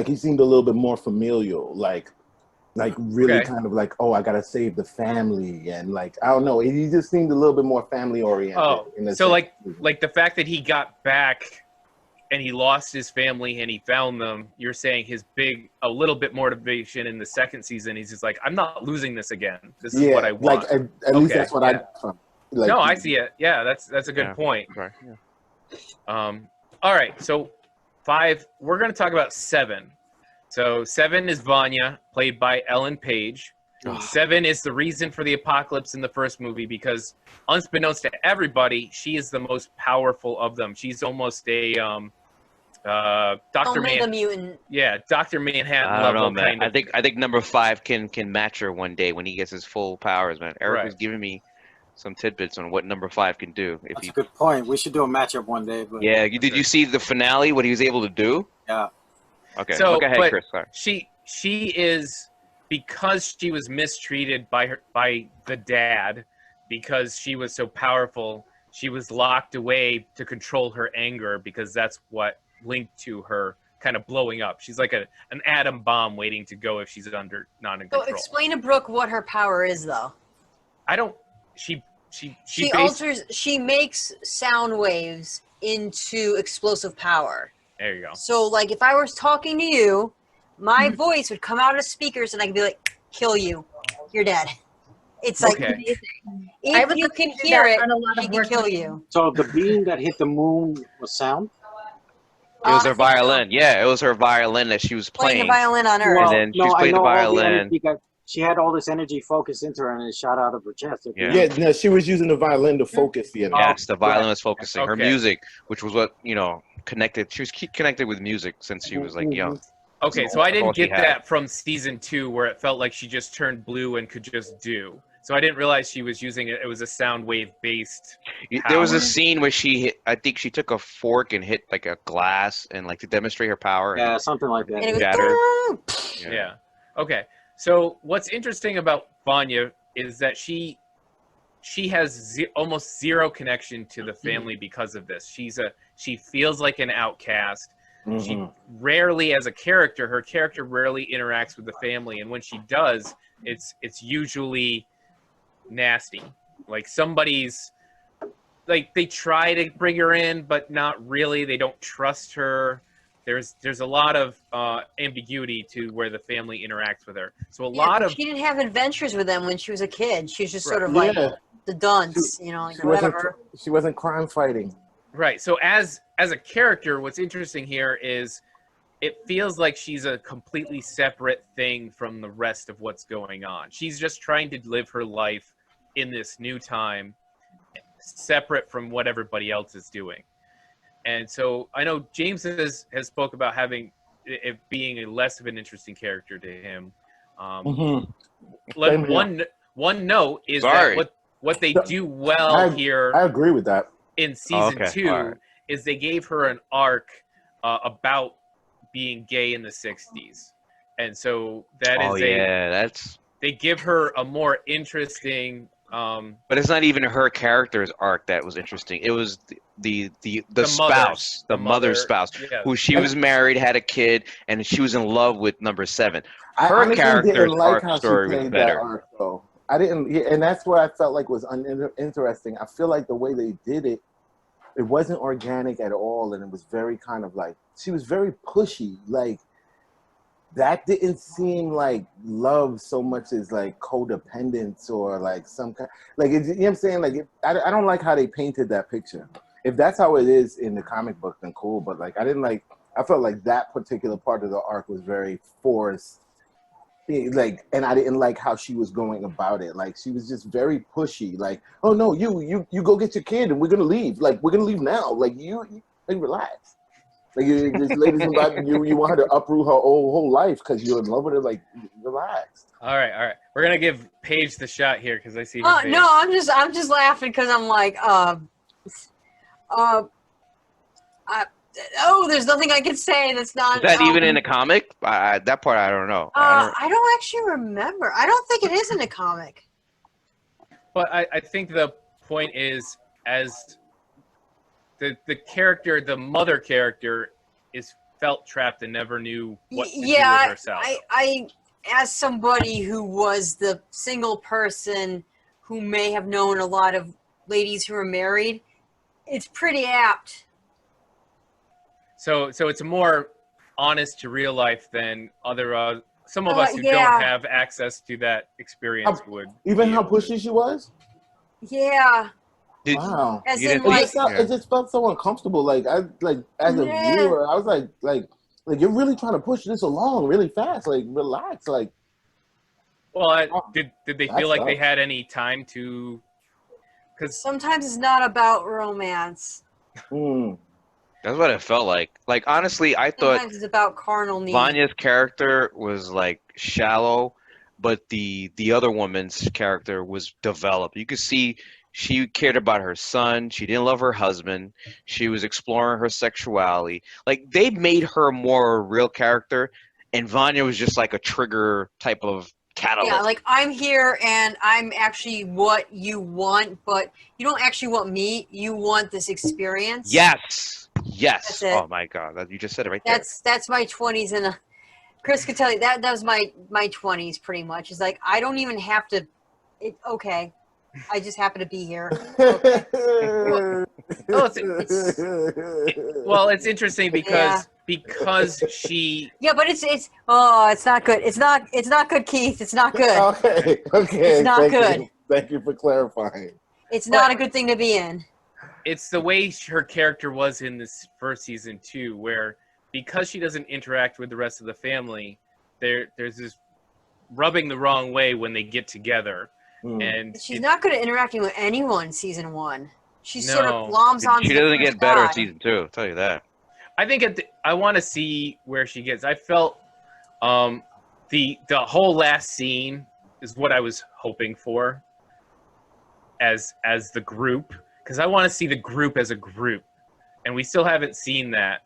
he seemed a little bit more familial. Like really Okay. kind of like, oh, I gotta save the family, and like I don't know. He just seemed a little bit more family oriented. Oh, in the so second season. like the fact that he got back and he lost his family and he found them, you're saying a little bit more motivation in the second season. He's just like, I'm not losing this again. This is what I want. Like at least Okay, that's what yeah. I got from. Like, No, I see it. Yeah, that's a good Yeah. point. Sorry. All right, so 5, we're going to talk about 7. So 7 is Vanya, played by Ellen Page. Ugh. 7 is the reason for the apocalypse in the first movie because, unbeknownst to everybody, she is the most powerful of them. She's almost a Dr. Omega mutant. Yeah, Dr. Manhattan I don't level know, man. kind of. I think number 5 can match her one day when he gets his full powers, man. Eric Right. was giving me some tidbits on what number 5 can do. If That's you, a good point. We should do a matchup one day. But yeah, did you see the finale? What he was able to do? Yeah. Okay, So, look ahead, but Chris. Sorry. She is, because she was mistreated by the dad, because she was so powerful, she was locked away to control her anger because that's what linked to her kind of blowing up. She's like an atom bomb waiting to go if she's not in So control. explain to Brooke what her power is, though. I don't. She She makes sound waves into explosive power. There you go. So, like, if I was talking to you, my Mm-hmm. voice would come out of speakers, and I could be like, "Kill you, you're dead." It's like Okay. I if would you like can to do hear that it, on a lot she of can work kill with you. So the beam that hit the moon was sound? It was I her think so. violin. Yeah, it was her violin that she was Playing playing. the violin on Earth. Well, then she's I playing the know all violin. energy she had all this energy focused into her and it shot out of her chest. Yeah. Yeah, no, she was using the violin to focus the energy. Yes, the violin was focusing. Her Okay. music, which was what, connected. She was connected with music since she was like young. Okay, so I That's all didn't she get had. that from season 2 where it felt like she just turned blue and could just do. So I didn't realize she was using it. It was a sound wave based. There was a Power. scene where I think she took a fork and hit like a glass and like to demonstrate her power. Yeah, something like And that. it was Shattered. Yeah. Okay. So what's interesting about Vanya is that she she has almost zero connection to the family because of this. She feels like an outcast. She rarely, as a character, her character rarely interacts with the family, and when she does, it's usually nasty. Like somebody's, like they try to bring her in, but not really. They don't trust her. There's a lot of ambiguity to where the family interacts with her. So she didn't have adventures with them when she was a kid. She was just sort of like the dunce, you know, like whatever. She wasn't crime fighting. Right. So as a character, what's interesting here is it feels like she's a completely separate thing from the rest of what's going on. She's just trying to live her life in this new time, separate from what everybody else is doing. And so I know James has spoke about having it being a less of an interesting character to him. One note is that what they do well here. I agree with that. In season 2 is they gave her an arc about being gay in the 60s. And so that is they give her a more interesting but it's not even her character's arc that was interesting. It was the spouse, the mother's spouse, who she was married, had a kid, and she was in love with number 7. Her character's arc story was better. Arc, though. I didn't, and that's where I felt like was uninteresting. I feel like the way they did it, it wasn't organic at all, and it was very kind of like, she was very pushy. Like, that didn't seem like love so much as like codependence or like some kind, like, you know what I'm saying? Like, I don't like how they painted that picture. If that's how it is in the comic book, then cool. But like, I felt like that particular part of the arc was very forced. Like, and I didn't like how she was going about it. Like, she was just very pushy. Like, oh no, you go get your kid and we're gonna leave. Like, we're gonna leave now. Like, you relax. Like, this lady's about you want her to uproot her whole life because you're in love with her. Like, relax. All right. We're gonna give Paige the shot here because I see. Her face. No, I'm just laughing because I'm like, there's nothing I can say that's not. Is that even in the comic? That part I don't know. I don't actually remember. I don't think it is in the comic. But I think the point is, as the character, the mother character, is felt trapped and never knew what to do with herself. I as somebody who was the single person who may have known a lot of ladies who are married, it's pretty apt. So it's more honest to real life than other some of us who don't have access to that experience would. Even how pushy she was? Yeah. Wow. As in, like, it just felt so uncomfortable. Like, as a viewer, I was like you're really trying to push this along really fast. Like, relax. Like, well, did they feel like they had any time to? Because sometimes it's not about romance. That's what it felt like. Like, honestly, I thought sometimes it's about carnal need. Vanya's character was like shallow, but the other woman's character was developed. You could see she cared about her son. She didn't love her husband. She was exploring her sexuality. Like, they made her more a real character, and Vanya was just like a trigger type of catalyst. Yeah, like, I'm here and I'm actually what you want, but you don't actually want me. You want this experience. Yes. That's it. Oh my God, you just said it right there. That's my 20s, and Chris could tell you that was my 20s pretty much. It's like, I don't even have to. Okay. I just happen to be here. Okay. It's interesting because she. Yeah, but it's not good. It's not good, Keith. It's not good. Okay. It's not good. Thank you for clarifying. It's not a good thing to be in. It's the way her character was in this first season too, where because she doesn't interact with the rest of the family, there's this rubbing the wrong way when they get together. And she's not good at interacting with anyone in season 1. She sort of gloms on. She doesn't get better in season 2. I'll tell you that. I think I want to see where she gets. I felt the whole last scene is what I was hoping for as the group, because I want to see the group as a group, and we still haven't seen that.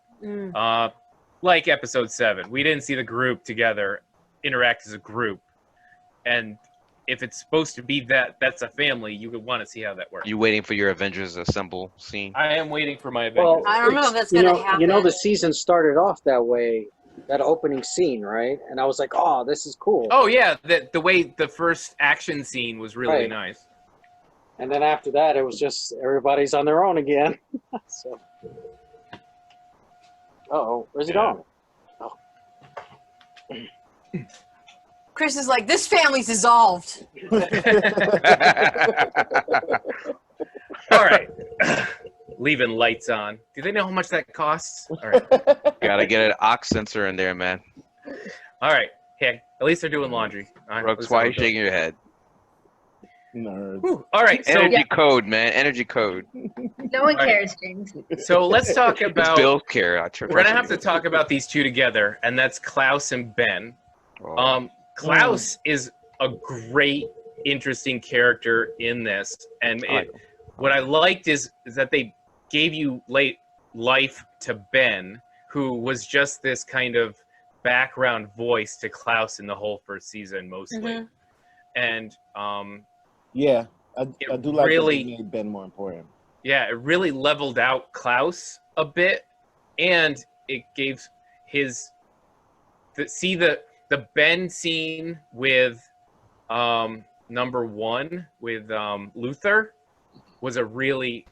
Like episode 7, we didn't see the group together interact as a group, and if it's supposed to be that's a family, you would want to see how that works. You waiting for your Avengers Assemble scene? I am waiting for my Well, Avengers. I don't know if that's you gonna know, happen. you know, the season started off that way, that opening scene, right? And I was like, oh, this is cool. Oh yeah, the way the first action scene was really Right. nice. And then after that, it was just everybody's on their own again. So, uh-oh, where's he Yeah. going? Chris is like, this family's dissolved. All right. Leaving lights on. Do they know how much that costs? All right. Gotta get an ox sensor in there, man. All right. Hey, at least they're doing laundry. All right, Brooks, let's why have are a you go. shaking your head? Nerds. Whew. All right. So, Energy code, man. Energy code. No one Right. cares, James. so let's talk It's about. Bill care. We're gonna have to talk about these two together, and that's Klaus and Ben. Klaus is a great, interesting character in this, and what I liked is that they gave you life to Ben, who was just this kind of background voice to Klaus in the whole first season, mostly. Mhm. And Yeah, I do like really- that they made Ben more important. yeah, it really leveled out Klaus a bit, and it gave the Ben scene with number one with Luther was a really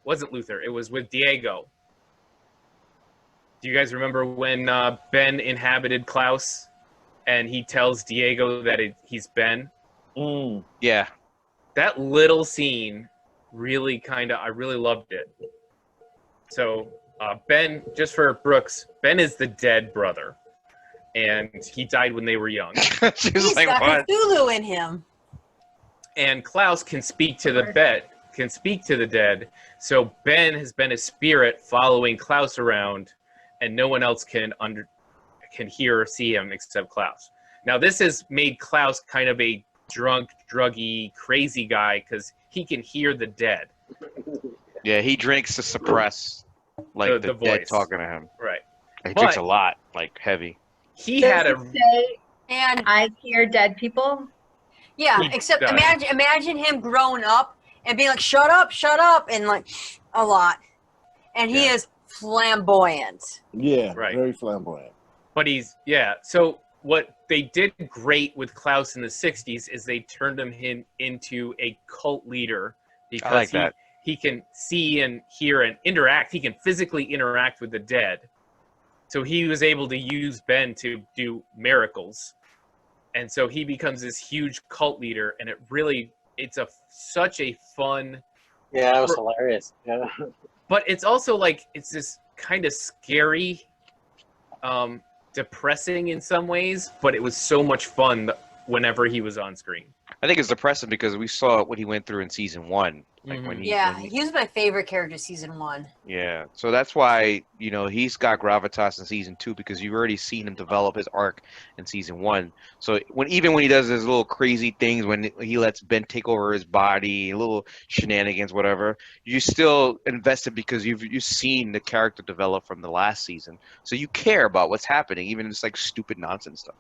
wasn't Luther, it was with Diego. Do you guys remember when Ben inhabited Klaus and he tells Diego that he's Ben? Yeah. That little scene really I really loved it. So Ben, just for Brooks, Ben is the dead brother, and he died when they were young. She's He's like, got what? Cthulhu in him. And Klaus can speak to the dead. So Ben has been a spirit following Klaus around, and no one else can hear or see him except Klaus. Now this has made Klaus kind of a drunk, druggy, crazy guy because he can hear the dead. Yeah, he drinks to suppress like The the dead voice. talking to him. Right. He drinks But- a lot, like heavy. He Does had it a say, And I hear dead people? yeah, He except does. imagine him growing up and being like, shut up, and like a lot. And he Yeah. is flamboyant. Yeah, Right. very flamboyant. But so what they did great with Klaus in the 60s is they turned him into a cult leader because I like that. he can see and hear and interact. He can physically interact with the dead. So he was able to use Ben to do miracles. And so he becomes this huge cult leader, and it's such a fun, Yeah, it was hilarious. Yeah. but it's also like it's this kind of scary, depressing in some ways, but it was so much fun whenever he was on screen. I think it's depressing because we saw what he went through in season one. Like Mhm. when Yeah, when he was my favorite character season one. yeah. So that's why, he's got gravitas in season two because you've already seen him develop his arc in season one. So even when he does his little crazy things, when he lets Ben take over his body, little shenanigans, whatever, you still invested because you've seen the character develop from the last season. So you care about what's happening, even if it's like stupid nonsense stuff.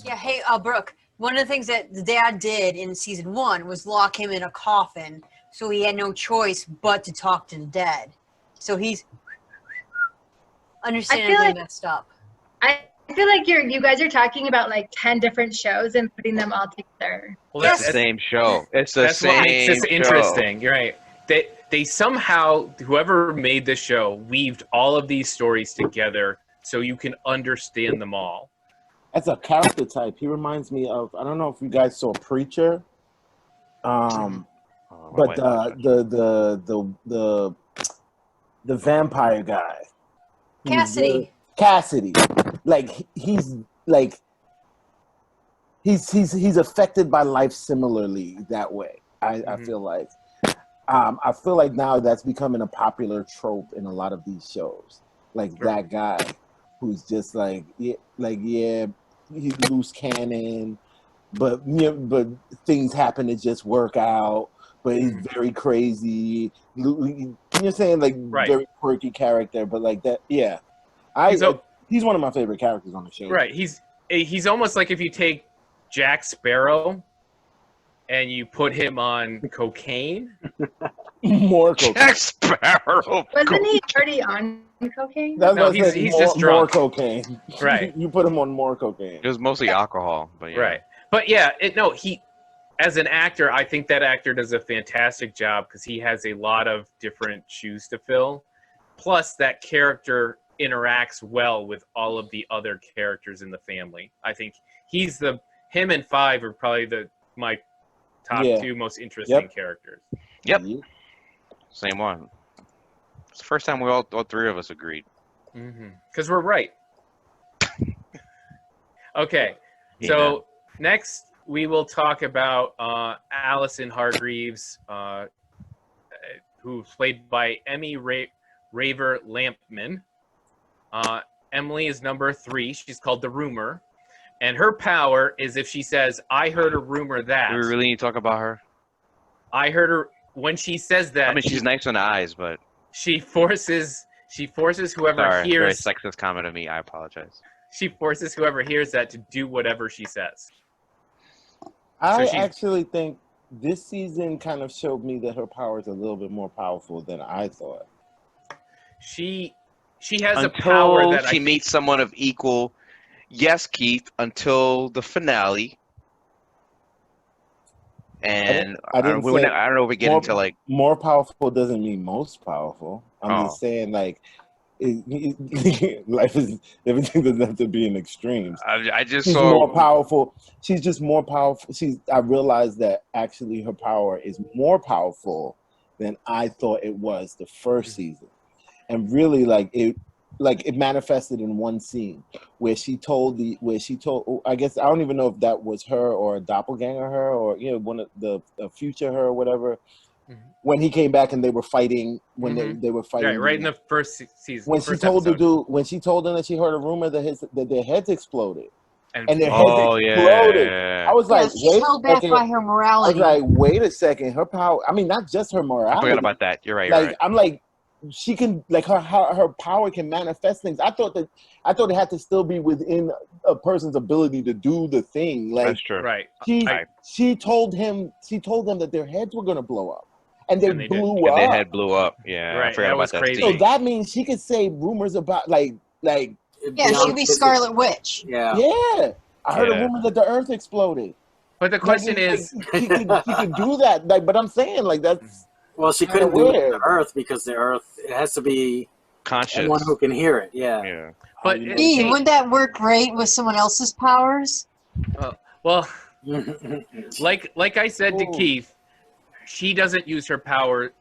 Yeah, hey, Brooke, one of the things that the dad did in season one was lock him in a coffin, so he had no choice but to talk to the dead. So he's understandably like- messed up. I feel like you guys are talking about like 10 different shows and putting them all together. Well, It's the same show. It's the That's same what makes this show. interesting. You're right. They somehow, whoever made this show, weaved all of these stories together so you can understand them all. As a character type, he reminds me of, I don't know if you guys saw Preacher, Oh, but my the vampire guy. He's Cassidy. Cassidy, like he's affected by life similarly that way. I Mhm. feel like. I feel like now that's becoming a popular trope in a lot of these shows. Like Sure. that guy who's just he's loose cannon, but things happen to just work out. But he's very crazy. You're saying Right. very quirky character, but like that, yeah. He's one of my favorite characters on the show. Right. He's almost like if you take Jack Sparrow and you put him on cocaine. More cocaine. Jack Sparrow. Wasn't he already on cocaine? That's No, what I he's- said, he's more, just more drunk. cocaine. Right. You put him on more cocaine. It was mostly alcohol, but yeah. Right. But yeah, he as an actor, I think that actor does a fantastic job because he has a lot of different shoes to fill. Plus, that character interacts well with all of the other characters in the family. I think him and Five are probably my top Yeah. two most interesting Yep. characters. Yep. Same one. It's the first time all three of us agreed. Because we're right. Okay. Yeah. So next we will talk about Allison Hargreaves, who's played by Emmy Raver Lampman. Emily is number 3. She's called the Rumor. And her power is if she says, I heard a rumor that. Do we really need to talk about her? I heard her, when she says that. I mean, she's nice on the eyes, but She forces whoever sorry, very hears. sexist comment of me. I apologize. She forces whoever hears that to do whatever she says. I she- actually think this season kind of showed me that her power is a little bit more powerful than I thought. She has a power Until that she meets someone of equal. Yes, Keith. Until the finale. And I didn't say I don't know if we get more- into like. More powerful doesn't mean most powerful. I'm Oh. just saying, like, life is everything doesn't have to be in extremes. I just She's saw more powerful. She's just more powerful. I realized that actually her power is more powerful than I thought it was the first season, and really like it manifested in one scene where she told I guess I don't even know if that was her or a doppelganger her or one of the future her or whatever. When he came back and they were fighting they were fighting right in the first season. when she first told episode. when she told him that she heard a rumor that their heads exploded and and their heads exploded. yeah. I was like, she's wait held a back second. by her I was morality. like, wait a second. Her power. I mean, not just her morality. I forgot about that. You're right. You're Like right. I'm like, she can like her power can manifest things. I thought it had to still be within a person's ability to do the thing. Like That's true. right. she told them that their heads were gonna blow up, and they And they did. blew And up. their head blew up. Yeah, I Right, forgot that about was that. crazy. So scene. that means she could say rumors about like yeah, she Beyond could be physics. Scarlet Witch. Yeah. yeah. I heard a Yeah. rumor that the Earth exploded. But the question is, she could do that. Like, but I'm saying like that's Well, she Kinda couldn't do it weird. to the Earth because the Earth it has to be Conscious. someone who can hear it. Yeah. Yeah. but you know. Gee, wouldn't that work great with someone else's powers? well, like I said to Ooh. Keith, she doesn't use her power.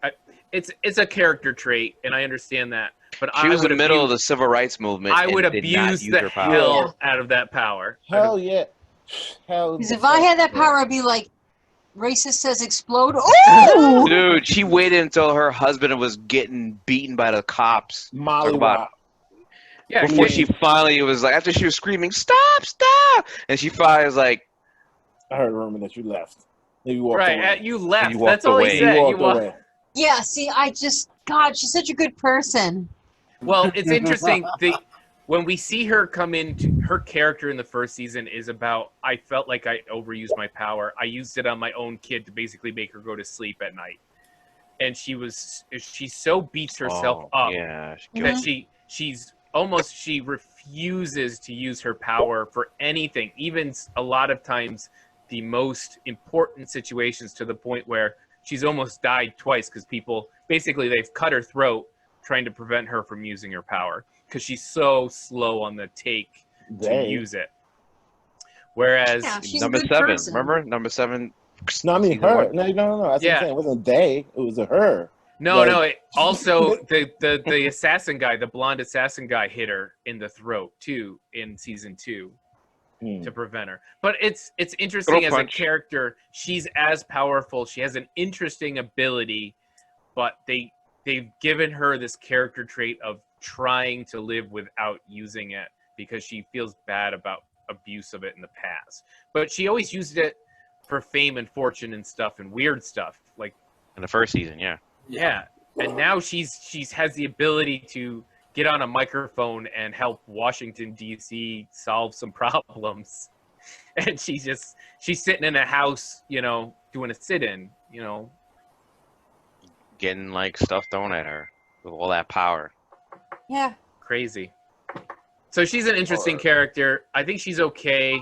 It's a character trait, and I understand that. But She I was in would the middle of abuse- the civil rights movement. I would and did not abuse use the her power. hell out of that power. hell yeah. Hell. Because if I had that power, I'd be like, racist says explode. Oh! Dude, she waited until her husband was getting beaten by the cops. Molly Talk about- Wop. Yeah, Before she finally was like, after she was screaming, stop, stop, and she finally was like, I heard a rumor that you left. You walked right. away. You left. You walked That's all away. he said. You You walked walked. away. Yeah, see, God, she's such a good person. Well, it's interesting. When we see her come into her character in the first season is about, I felt like I overused my power. I used it on my own kid to basically make her go to sleep at night. And she so beats herself oh, up yeah. that she refuses to use her power for anything, even a lot of times the most important situations, to the point where she's almost died twice because people basically they've cut her throat trying to prevent her from using her power because she's so slow on the take to They. use it. Whereas Yeah, she's Number a good 7, person. remember? Number 7. No, I mean season her. one. No. That's what Yeah. I'm saying. It wasn't they. It was a her. no, Like- also the assassin guy, the blonde assassin guy, hit her in the throat too in season 2. To prevent her. But it's interesting Throat as punch. a character. She's as powerful. She has an interesting ability, but they've given her this character trait of trying to live without using it because she feels bad about abuse of it in the past. But she always used it for fame and fortune and stuff and weird stuff. Like In the first season, yeah. yeah. And now she's has the ability to get on a microphone and help Washington D.C. solve some problems. and she's sitting in a house, doing a sit-in, Getting like stuff thrown at her with all that power. Yeah. crazy. So she's an interesting character. I think she's okay.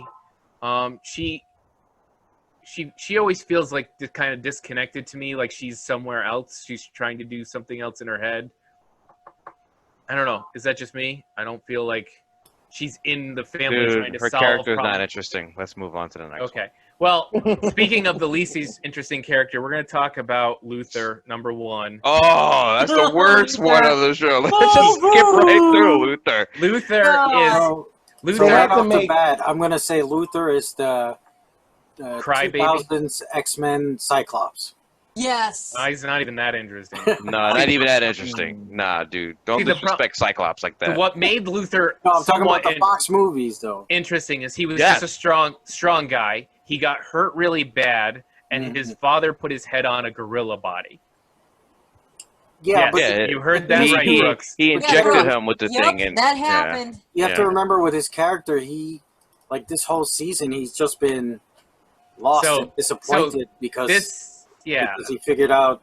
She always feels like kind of disconnected to me, like she's somewhere else. She's trying to do something else in her head. I don't know. Is that just me? I don't feel like she's in the family trying to her solve character's problems. not interesting. Let's move on to the next one. Okay. Well, speaking of the least interesting character, we're going to talk about Luther, number 1. Oh, that's the worst one of the show. Let's just skip right through Luther. Luther is So Luther. right have to off the make- bat, I'm gonna say Luther is the Crybaby. 2000s X-Men Cyclops. Yes. He's not even that interesting. No, not even that interesting. Nah, dude. Don't See, the disrespect Cyclops like that. What made Luther No, I'm talking somewhat about the Fox movies, though. interesting is he was Yes. just a strong guy. He got hurt really bad, and his father put his head on a gorilla body. Yeah, Yes, but Yeah, you heard that he, right, he, Brooks. he injected Brooks. him with the Yep, thing, and that yeah. happened. you have to Yeah. remember with his character, he this whole season he's just been lost So- and disappointed because Because he figured out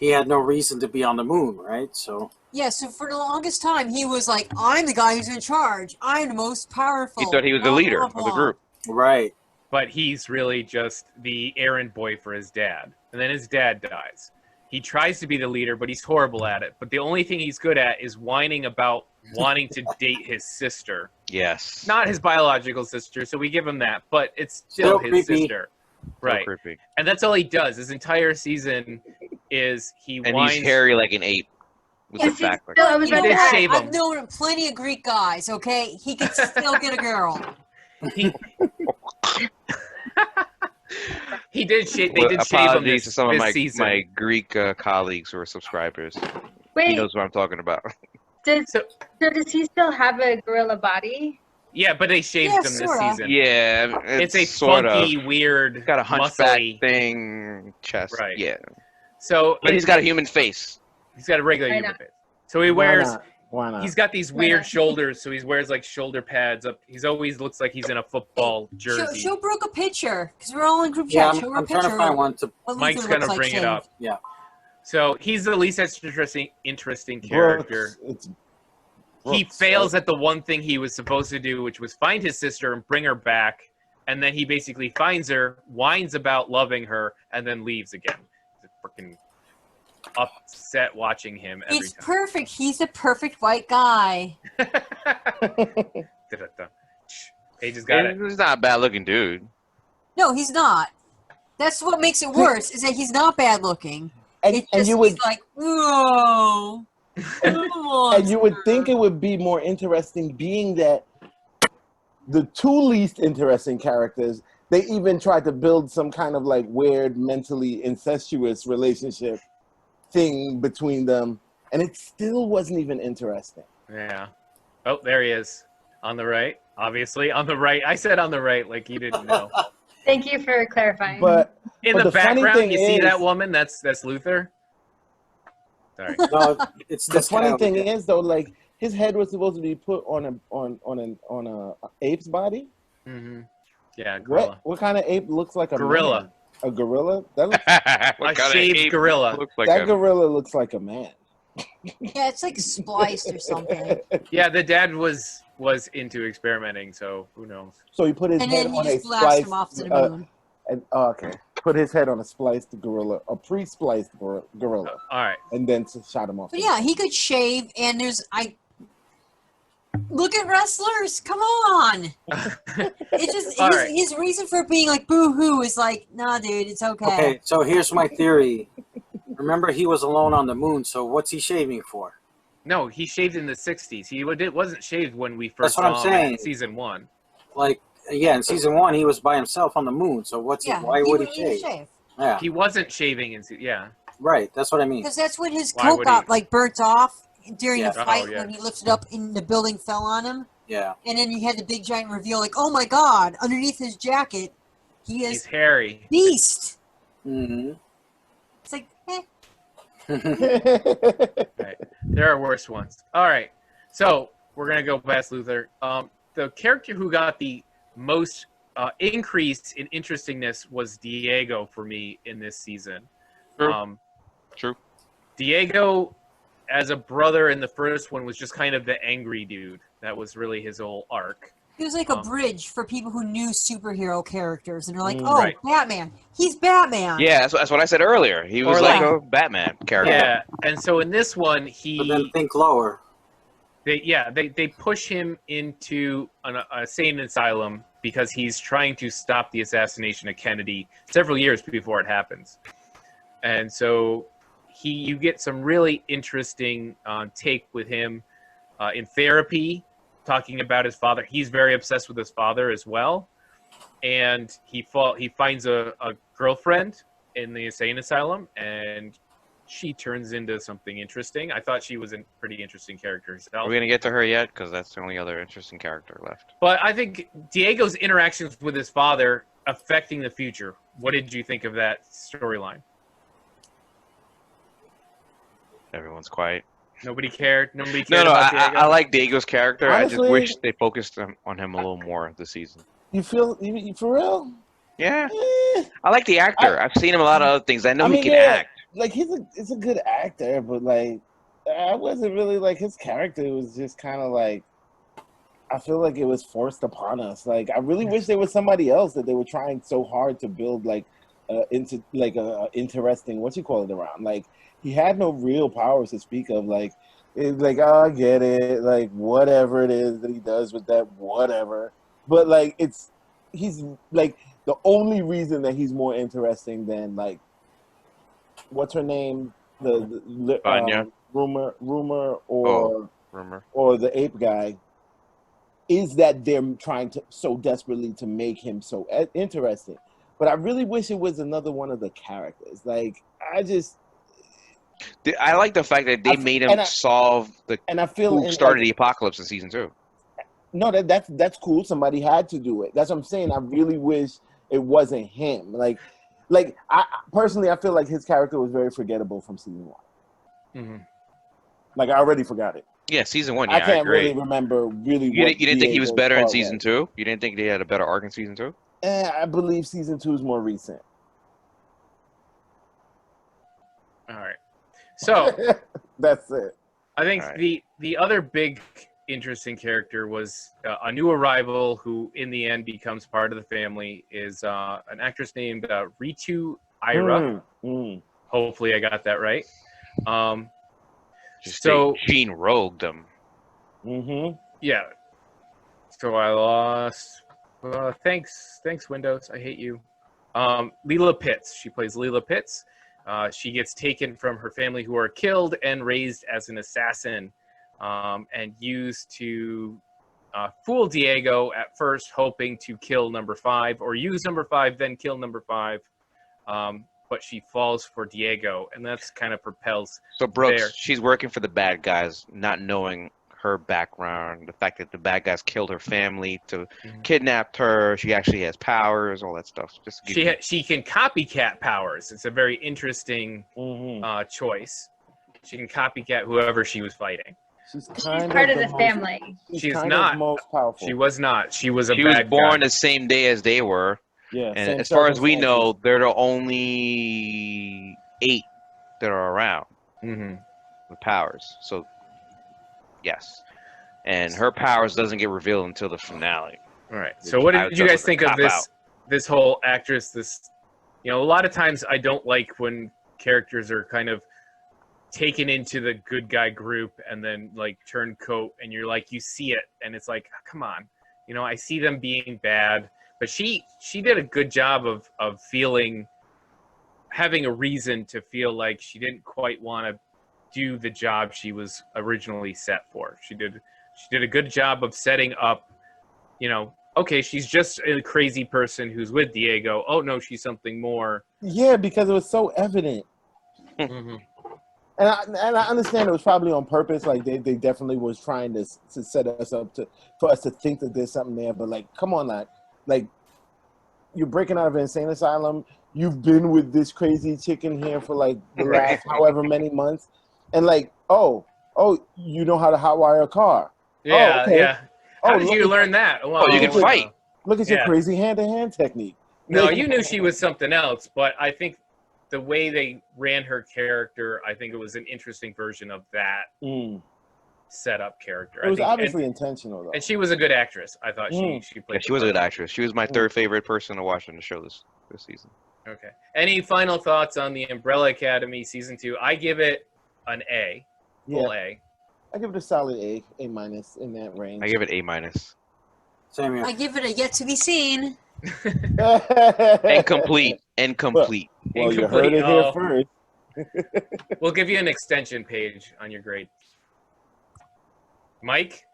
he had no reason to be on the moon, right? So Yeah, so for the longest time, he was like, I'm the guy who's in charge. I'm the most powerful. He thought he was the blah, leader blah, of the blah." group. right. but he's really just the errand boy for his dad. And then his dad dies. He tries to be the leader, but he's horrible at it. But the only thing he's good at is whining about wanting to date his sister. Yes. Not his biological sister, so we give him that, but it's still Still his creepy. sister. So Right. creepy. And that's all he does. His entire season is he And whines. he's hairy like an ape with Yes, the back. Like, I was You know about to did what? shave I've him. known plenty of Greek guys, okay? He could still get a girl. He did shave. They Well, did shave him apologies this, to some of this season. my Greek colleagues who are subscribers. He Wait, knows what I'm talking about. does So- does he still have a gorilla body? Yeah, but they shaved Yeah, him this sorta. season. Yeah, It's a sort funky, of. weird, He's got a hunchback muscly. thing, chest. Right. Yeah, So but he's got a human face. he's got a regular Why human not? face. So he wears. Why not? Why not? He's got these Why weird not? shoulders, so he wears like shoulder pads up. He's always looks like he's in a football jersey. Show Brooke a picture, because we're all in group Yeah, chat. Show her a I'm trying picture. to find one to. What Mike's Luther gonna looks like bring it shaved. up. Yeah. So he's the least interesting character. Brooks, it's He Brooks, fails right? at the one thing he was supposed to do, which was find his sister and bring her back. And then he basically finds her, whines about loving her, and then leaves again. He's freaking upset watching him every It's time. perfect. He's a perfect white guy. Da-da-da. Paige has got it. He's not a bad looking dude. No, he's not. That's what makes it worse, is that he's not bad looking. And, It's and just, you would he's like, no. and you would think it would be more interesting, being that the two least interesting characters, they even tried to build some kind of like weird, mentally incestuous relationship thing between them, and it still wasn't even interesting. Yeah. Oh, there he is. On the right. Obviously, on the right. I said on the right like you didn't know. Thank you for clarifying. But In But the the funny background, thing you see is- that woman? That's Luther. Sorry. No, it's the this funny guy. thing is, though, like his head was supposed to be put on a ape's body. hmm Yeah, gorilla. What kind of ape looks like a Gorilla. man? A gorilla? That looks, What A kind of shaved ape gorilla. looks like that a- gorilla looks like a man. Yeah, it's like spliced or something. Yeah, the dad was into experimenting, so who knows? So he put his And head then he on a just blasted him off to spliced. the moon. Okay, put his head on a spliced gorilla, a pre-spliced gorilla, All right. and then shot him off. But yeah, he could shave, and look at wrestlers. Come on. It's just All his, right. his reason for being like boo-hoo is like, nah, dude, it's okay. Okay, so here's my theory. Remember, he was alone on the moon, so what's he shaving for? No, he shaved in the 60s. He wasn't shaved when we first That's what I'm saw him in saying. season 1. Like, yeah, in season 1, he was by himself on the moon, so Yeah, why would he need shave? to shave. Yeah, He wasn't shaving yeah. right, that's what I mean. Because that's when his Why coat would got he? like burnt off during Yeah. the fight Oh, yeah. when he lifted up and the building fell on him. Yeah. And then you had the big giant reveal, like, oh my god, underneath his jacket, he He's is hairy. beast. Mm-hmm. It's like, Right. There are worse ones. All right. So we're gonna go past Luther. The character who got the most increase in interestingness was Diego for me in this season. True. True. Diego, as a brother in the first one, was just kind of the angry dude. That was really his whole arc. He was like a bridge for people who knew superhero characters and are like, Mm. oh, Right. Batman. He's Batman. Yeah, that's what I said earlier. He was Or like like- a Batman character. Yeah, and so in this one, But then think lower. they push him into a insane asylum because he's trying to stop the assassination of Kennedy several years before it happens. And so you get some really interesting take with him in therapy, talking about his father. He's very obsessed with his father as well, and he finds a girlfriend in the insane asylum, and she turns into something interesting. I thought she was a pretty interesting character Are herself. we gonna get to her yet? Because that's the only other interesting character left. But I think Diego's interactions with his father affecting the future. What did you think of that storyline? Everyone's quiet. Nobody cared. Nobody No, cared no, about I Diego. like Diego's character. I Honestly- just wish they focused on him a little more this season. You feel you for real? Yeah, Eh, I like the actor. I've seen him in a lot of other things. I know I he mean, can yeah. act. like he's a good actor, but like I wasn't really like his character was just kind of like I feel like it was forced upon us. Like I really wish there was somebody else that they were trying so hard to build like into like a interesting what you call it around. Like he had no real powers to speak of. Like it's like oh I get it. Like whatever it is that he does with that whatever. But like he's like the only reason that he's more interesting than like what's her name the Vanya. rumor Rumor. or the ape guy is that they're trying to so desperately to make him so interesting. But I really wish it was another one of the characters. Like I like the fact that they made him solve the and I feel who started the apocalypse in season 2. No, that's cool. Somebody had to do it. That's what I'm saying. I really wish it wasn't him. Like I personally, I feel like his character was very forgettable from season 1. Mm-hmm. Like I already forgot it. Yeah, season 1. Yeah, I can't agree. really remember really. You didn't think he was Diego's better in part season was. 2? You didn't think they had a better arc in season 2? I believe season 2 is more recent. All right. So That's it. I think All right. the other big interesting character was a new arrival who in the end becomes part of the family is an actress named Ritu Ira. Hopefully I got that right. Just So- Gene rogued him. Mm-hmm. Yeah. So I lost. Thanks, Windows. I hate you. Leela Pitts. She plays Leela Pitts. She gets taken from her family who are killed and raised as an assassin, and used to fool Diego at first, hoping to kill number 5 or use number 5, then kill number 5. But she falls for Diego, and that's kind of propels. So Brooks, There. she's working for the bad guys, not knowing her background, the fact that the bad guys killed her family to kidnapped her. She actually has powers, all that stuff. Just to give you- She can copycat powers. It's a very interesting choice. She can copycat whoever she was fighting. She's She's part of the most- family. She's kind not. of most powerful. She was not. She was a she was bad born guy. the same day as they were, Yeah. and same as far as we circumstances. know, they're the only 8 that are around Mhm. with powers. So, yes, and her powers doesn't get revealed until the finale. All right. So what I did you just guys was a think of cop-out. this whole actress? This, a lot of times I don't like when characters are kind of taken into the good guy group and then like turn coat, and you're like you see it, and it's like, come on, I see them being bad, but she did a good job of having a reason to feel like she didn't quite want to do the job she was originally set for. She did a good job of setting up, okay, she's just a crazy person who's with Diego. Oh no, she's something more. Yeah, because it was so evident. Mm-hmm. And I understand it was probably on purpose. Like they definitely was trying to set us up for us to think that there's something there. But like, come on, like you're breaking out of an insane asylum. You've been with this crazy chicken here for like the last however many months, and like, oh, you know how to hotwire a car. Yeah, okay. yeah. How Oh, did look you at- learn that? Well, Oh, you can fight. Look at your Yeah. crazy hand-to-hand technique. No, you knew she was something else, but I think the way they ran her character, I think it was an interesting version of that Mm. setup character. It was I think, obviously intentional, though. and she was a good actress. I thought she Yeah, played. she was a good actress. She was my third favorite person to watch on the show this season. Okay. Any final thoughts on the Umbrella Academy season 2? I give it an A, full A. I give it a solid A minus in that range. I give it A-. Same here. I give it a yet to be seen. Incomplete. Incomplete. Well, you heard it here first. We'll give you an extension page on your grade. Mike?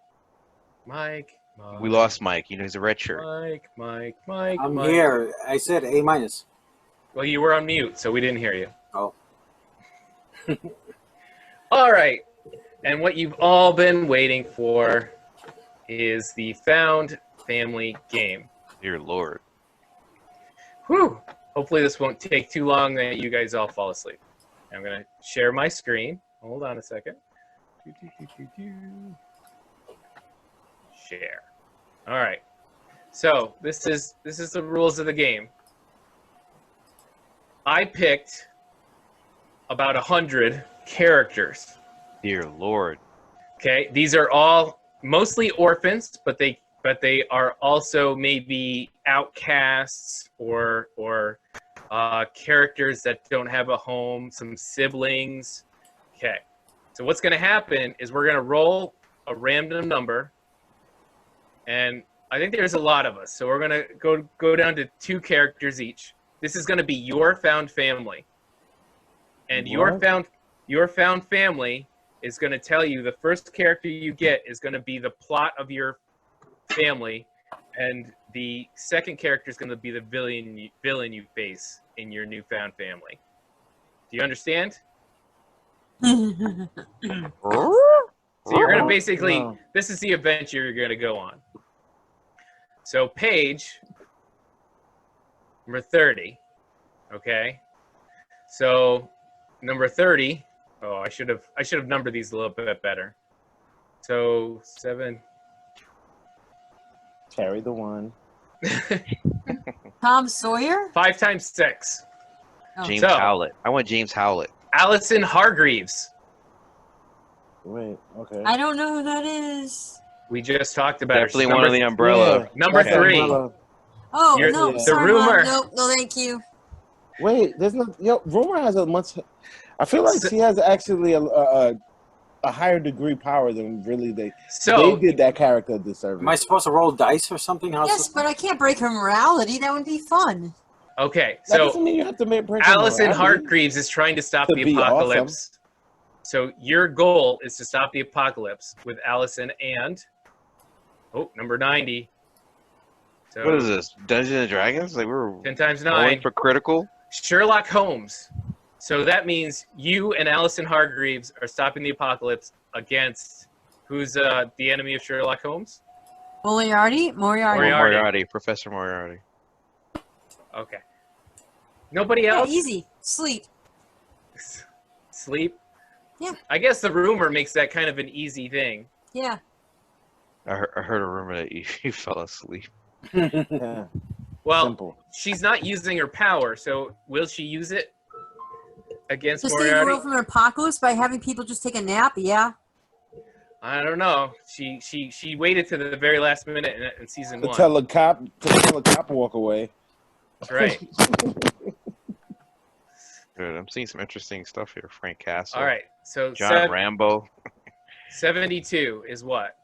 We lost Mike. You know, he's a red shirt. Mike. I'm Mike. here. I said A minus. Well, you were on mute, so we didn't hear you. Oh. All right. And what you've all been waiting for is the Found Family game. Dear Lord. Whew. Hopefully this won't take too long that you guys all fall asleep. I'm going to share my screen. Hold on a second. Share. All right. So this is the rules of the game. I picked about 100 characters. Dear Lord. Okay, these are all mostly orphans, but they are also maybe outcasts or characters that don't have a home, some siblings. Okay, so what's going to happen is we're going to roll a random number, and I think there's a lot of us, so we're going to go down to 2 characters each. This is going to be your found family, and your found family is going to tell you the first character you get is going to be the plot of your family, and the second character is going to be the villain you face in your newfound family. Do you understand? So you're going to basically, this is the adventure you're going to go on. So page number 30, okay? So number 30, oh, I should have numbered these a little bit better. So 7. Carry the 1. Tom Sawyer? 5 times 6. Oh. James So- Howlett. I want James Howlett. Allison Hargreaves. Wait, okay. I don't know who that is. We just talked about her. Definitely She's one of the umbrella. Yeah. Number Okay. 3. Oh, You're- no, the sorry, Mom. rumor. No, thank you. Wait, there's no. Rumor has a much. I feel like she has actually a higher degree power than really they did that character a disservice. Am I supposed to roll dice or something? How's Yes, but I can't break her morality. That would be fun. Okay, That so doesn't mean you have to break her Allison morality. Hargreaves is trying to stop To the be apocalypse. So your goal is to stop the apocalypse with Allison and number 90. So What is this? Dungeons and Dragons? Like we're 10 times rolling 9. for critical. Sherlock Holmes. So that means you and Allison Hargreaves are stopping the apocalypse against who's the enemy of Sherlock Holmes? Moriarty? Moriarty. Professor Moriarty. Okay. Nobody Yeah, else? easy. Sleep. Sleep? Yeah. I guess the rumor makes that kind of an easy thing. Yeah. I heard a rumor that you fell asleep. Yeah, Well, simple. she's not using her power, so will she use it against To save the Moriarty? world from an apocalypse by having people just take a nap? Yeah. I don't know. She waited to the very last minute in season To 1. tell a cop to walk away. That's right. Good. I'm seeing some interesting stuff here. Frank Castle. All right. So John Rambo. 72 is what?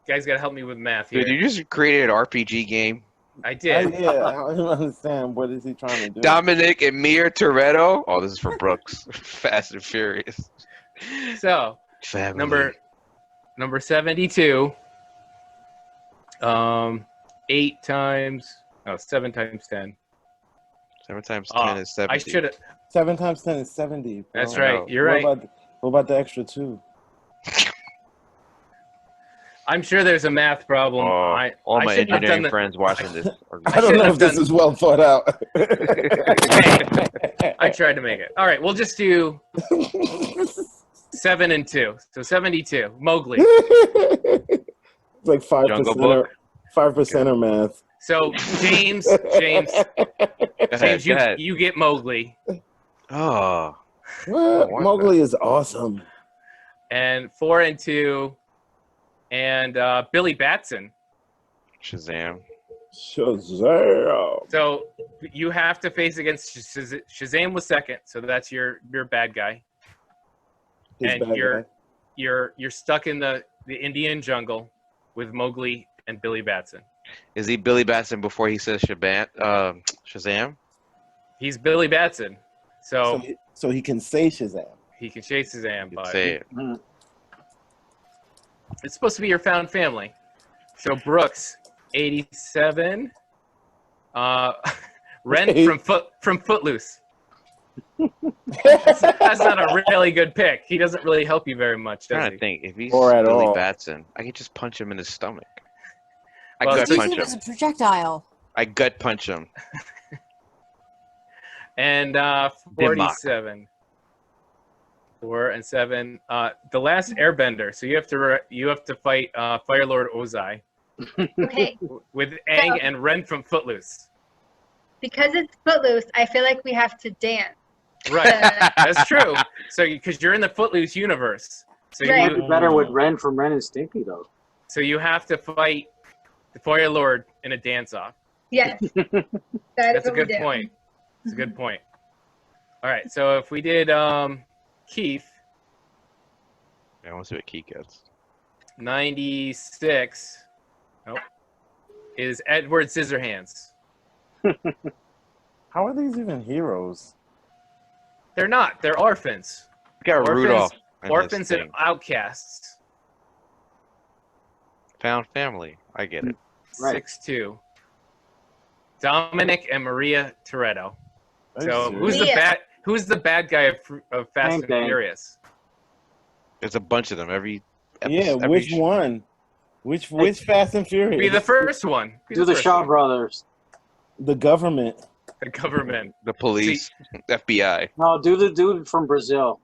You guys got to help me with math here. Dude, you just created an RPG game. I did. Yeah, I don't understand. What is he trying to do? Dominic and Mir Toretto. Oh, this is for Brooks. Fast and Furious. So Family. number 72. 7 times 10. 7 times 10 is 70. I should have. 7 times 10 is 70. Bro. That's right. You're What right. what about the extra 2? I'm sure there's a math problem. Oh, all my shouldn't have done engineering the- friends watching this. I don't know if this is well thought out. I tried to make it. All right, we'll just do 7 and 2. So 72. Mowgli. It's like 5% Jungle Book. 5% math. So James, Go ahead, go ahead. you get Mowgli, Oh, What? what Mowgli is awesome. and 4 and 2, and Billy Batson. Shazam. Shazam. So you have to face against Shazam was second, so that's your bad guy, His and bad you're guy. you're stuck in the Indian jungle with Mowgli and Billy Batson. Is he Billy Batson before he says Shazam? He's Billy Batson, so So he can say Shazam. he can chase Shazam, You but say it. it's supposed to be your found family. So Brooks, 87. Ren from Footloose. That's not a really good pick. He doesn't really help you very much, I'm does trying to he? think. If he's Or at Billy all. Batson, I could just punch him in his stomach. I Well, gut Just punch Using it as him. a projectile. I gut punch him. And 47. 4 and 7. The Last Airbender. So you have to fight Fire Lord Ozai Okay, with Aang and Ren from Footloose. because it's Footloose, I feel like we have to dance. Right, that's true. So because you're in the Footloose universe, so Right. you Better with Ren from Ren and Stimpy though. so you have to fight the Fire Lord in a dance-off. Yes. That's a what we good do. point. That's a good point. All right, so if we did Keith, I want to see what Key gets. 96. Nope. Is Edward Scissorhands. How are these even heroes? They're not. They're orphans. We got Orphans- Rudolph. in this Orphans and thing. outcasts. Found family. I get it. Right. 6'2". Dominic and Maria Toretto. Are you So serious? who's the bad guy of Fast Hank and Dang. Furious? There's a bunch of them. Every Yeah, every which sh- one? Which Fast and Furious? Be the first one. Be Do the first Shaw one. brothers. The government. The government. The police, FBI. No, do the dude from Brazil.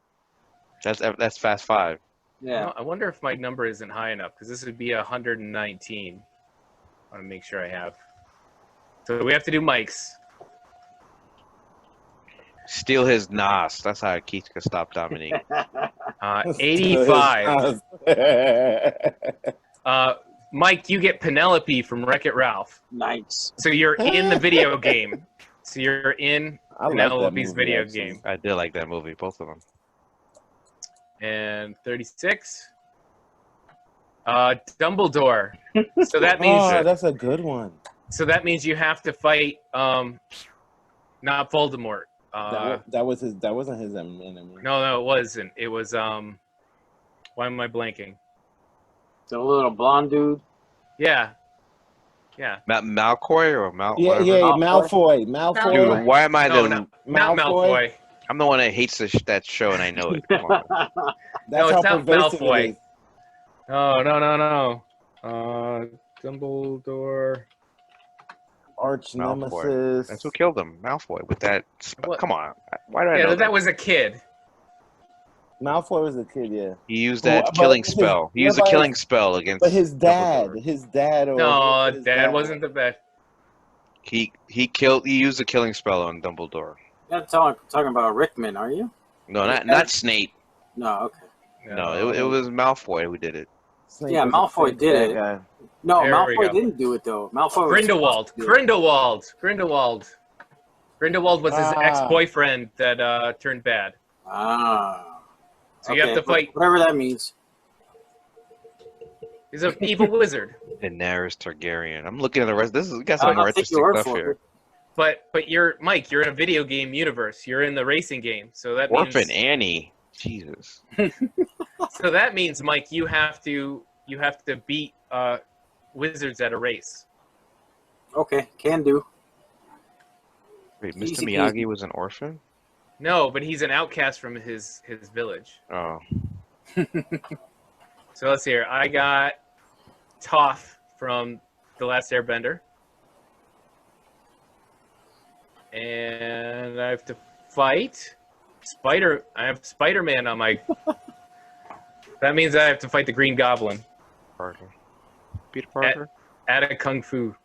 That's Fast Five. Yeah. I wonder if my number isn't high enough because this would be 119. I want to make sure I have. So we have to do Mike's. Steal his Nas. That's how Keith could stop Dominique. 85. Mike, you get Penelope from Wreck-It Ralph. Nice. So you're in the video game. So you're in I like that Penelope's movie, video actually. game. I did like that movie, both of them. And 36. Dumbledore. So that means Oh, that's a good one. you have to fight not Voldemort. That wasn't his enemy. No, it wasn't. It was why am I blanking? The little blonde dude. Yeah. Malcoy or Mal? Yeah, whatever? yeah, Malfoy. Malfoy. Dude, why am I No, the? not Malfoy. I'm the one that hates that show, and I know it. Come on. No, it's not pervasive it Malfoy. is. No. Dumbledore. Arch Malfoy. nemesis. That's who killed him. Malfoy with that. What? Come on. Why do I know Yeah, that? that was a kid. Malfoy was a kid, yeah. He used Well, that but killing his- spell. He what used a about killing spell against. But his dad, Dumbledore. No, his Dad wasn't the best. He used a killing spell on Dumbledore. You're talking about Rickman, are you? No, not Snape. No, okay. No, it was Malfoy who did it. Snape Yeah, was a Malfoy fake did bad it. guy. No, There we Malfoy go. didn't do it though. Malfoy was Grindelwald. supposed to do it. Grindelwald. Grindelwald was his Ah. ex-boyfriend that turned bad. Ah. So you have to fight. Whatever that means. He's an evil wizard. Daenerys Targaryen. I'm looking at the rest. We got some I'll more take your interesting word stuff for here. it. But you're Mike. You're in a video game universe. You're in the racing game. So that Orphan means Annie. Jesus. Mike, you have to beat wizards at a race. Okay, can do. Wait, Mr. Easy Miyagi peasy. was an orphan? No, but he's an outcast from his village. Oh. So let's see here. I got Toph from The Last Airbender. And I have to fight I have Spider-Man on my... That means I have to fight the Green Goblin. Parker. Peter Parker? Add a kung fu.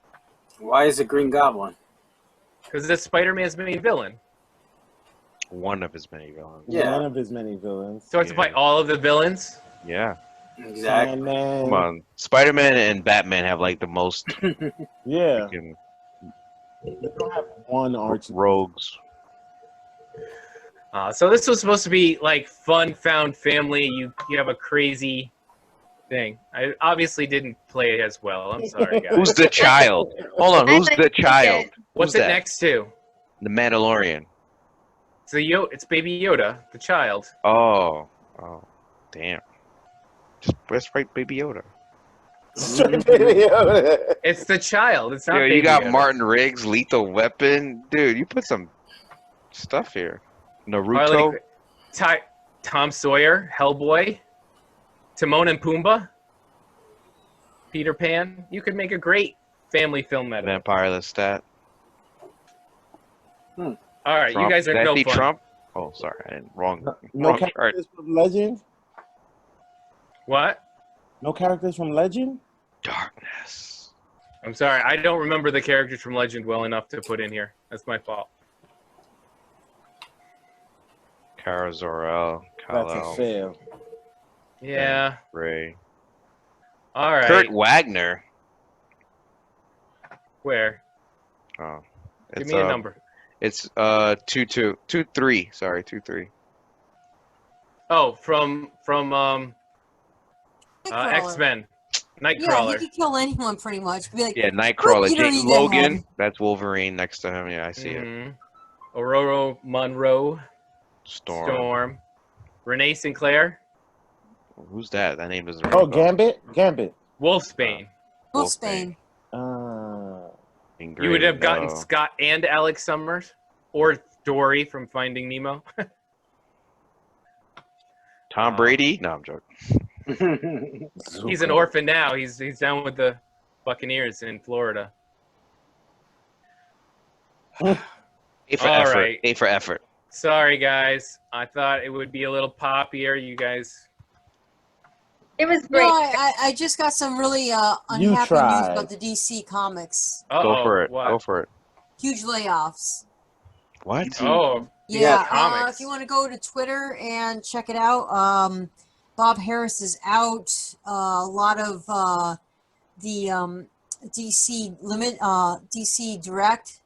Why is it Green Goblin? Because it's Spider-Man's main villain. One of his many villains. Yeah. One of his many villains. So I have to fight all of the villains? Yeah. Exactly. Sandman. Come on. Spider-Man and Batman have like the most Yeah. freaking You don't have one arch. rogues. So this was supposed to be like fun, found family. You have a crazy thing. I obviously didn't play it as well. I'm sorry, guys. Who's the child? Hold on. Who's I the like child? it. What's Who's it that? next to? The Mandalorian. So it's Baby Yoda, the child. Oh. Damn. Just write Baby Yoda. Straight Baby Yoda. It's the child. It's not. Yo, Baby you got Yoda. Martin Riggs, Lethal Weapon. Dude, you put some stuff here. Naruto. Harley, Tom Sawyer, Hellboy, Timon and Pumbaa, Peter Pan. You could make a great family film out of it. Vampire Lestat. All right, Trump. you guys are Did I no see fun. Trump? Oh, sorry. I didn't. Wrong. No wrong chart. characters from Legend? What? No characters from Legend? Darkness. I'm sorry, I don't remember the characters from Legend well enough to put in here. That's my fault. Kara Zor-El. That's a Kal-El. fail. Yeah. Ray. All right. Kurt Wagner. Where? Oh. Give me a number. It's 2-3. Sorry, 2-3. Oh, from Nightcrawler. X-Men. Yeah, Nightcrawler. he could kill anyone pretty much. Be like, Yeah, Nightcrawler. you don't Jake need that Logan. head. That's Wolverine next to him. Yeah, I see it. Mhm. Aurora Monroe. Storm. Renee Sinclair. Who's that? That name doesn't ring Oh, a bell. Gambit? Wolfsbane. Wolfsbane. You would have gotten Scott and Alex Summers, or Dory from Finding Nemo. Tom Brady? No, I'm joking. He's an orphan now. He's down with the Buccaneers in Florida. A for All effort. right. A for effort. Sorry, guys. I thought it would be a little poppier. You guys. It was No, great. I just got some really unhappy news tried. about the DC Comics. Go for it. What? Go for it. Huge layoffs. What? Oh, Yeah, comics. if you want to go to Twitter and check it out, Bob Harris is out. A lot of the DC Direct.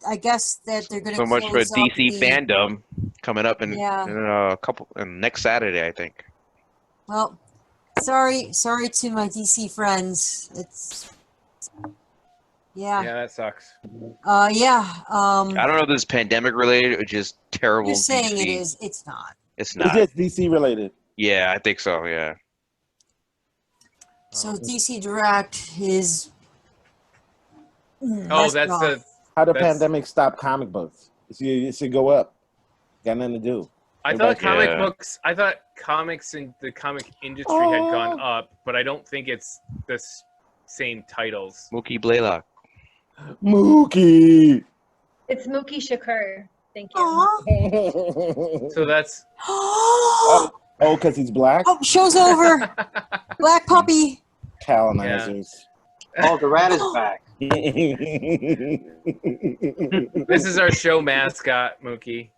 I guess that they're going to So much for DC fandom coming up in Yeah. next Saturday, I think. Well, sorry to my DC friends. It's yeah, that sucks. yeah. I don't know if this is pandemic related or just terrible. You're saying DC. it is. It's not. It's It's not. just DC related. Yeah, I think so. Yeah. So DC Direct is. Oh, that's rough. the. How the That's- pandemic stopped comic books. It should go up. Got nothing to do. I Go thought back- comic Yeah. books. I thought comics in the comic industry had gone up, but I don't think it's the same titles. Mookie Blaylock. Mookie. It's Mookie Shakur. Thank you. Aw. So that's. Oh, because he's black? show's over. Black puppy. Colonizers. Oh, the rat is back. This is our show mascot, Mookie.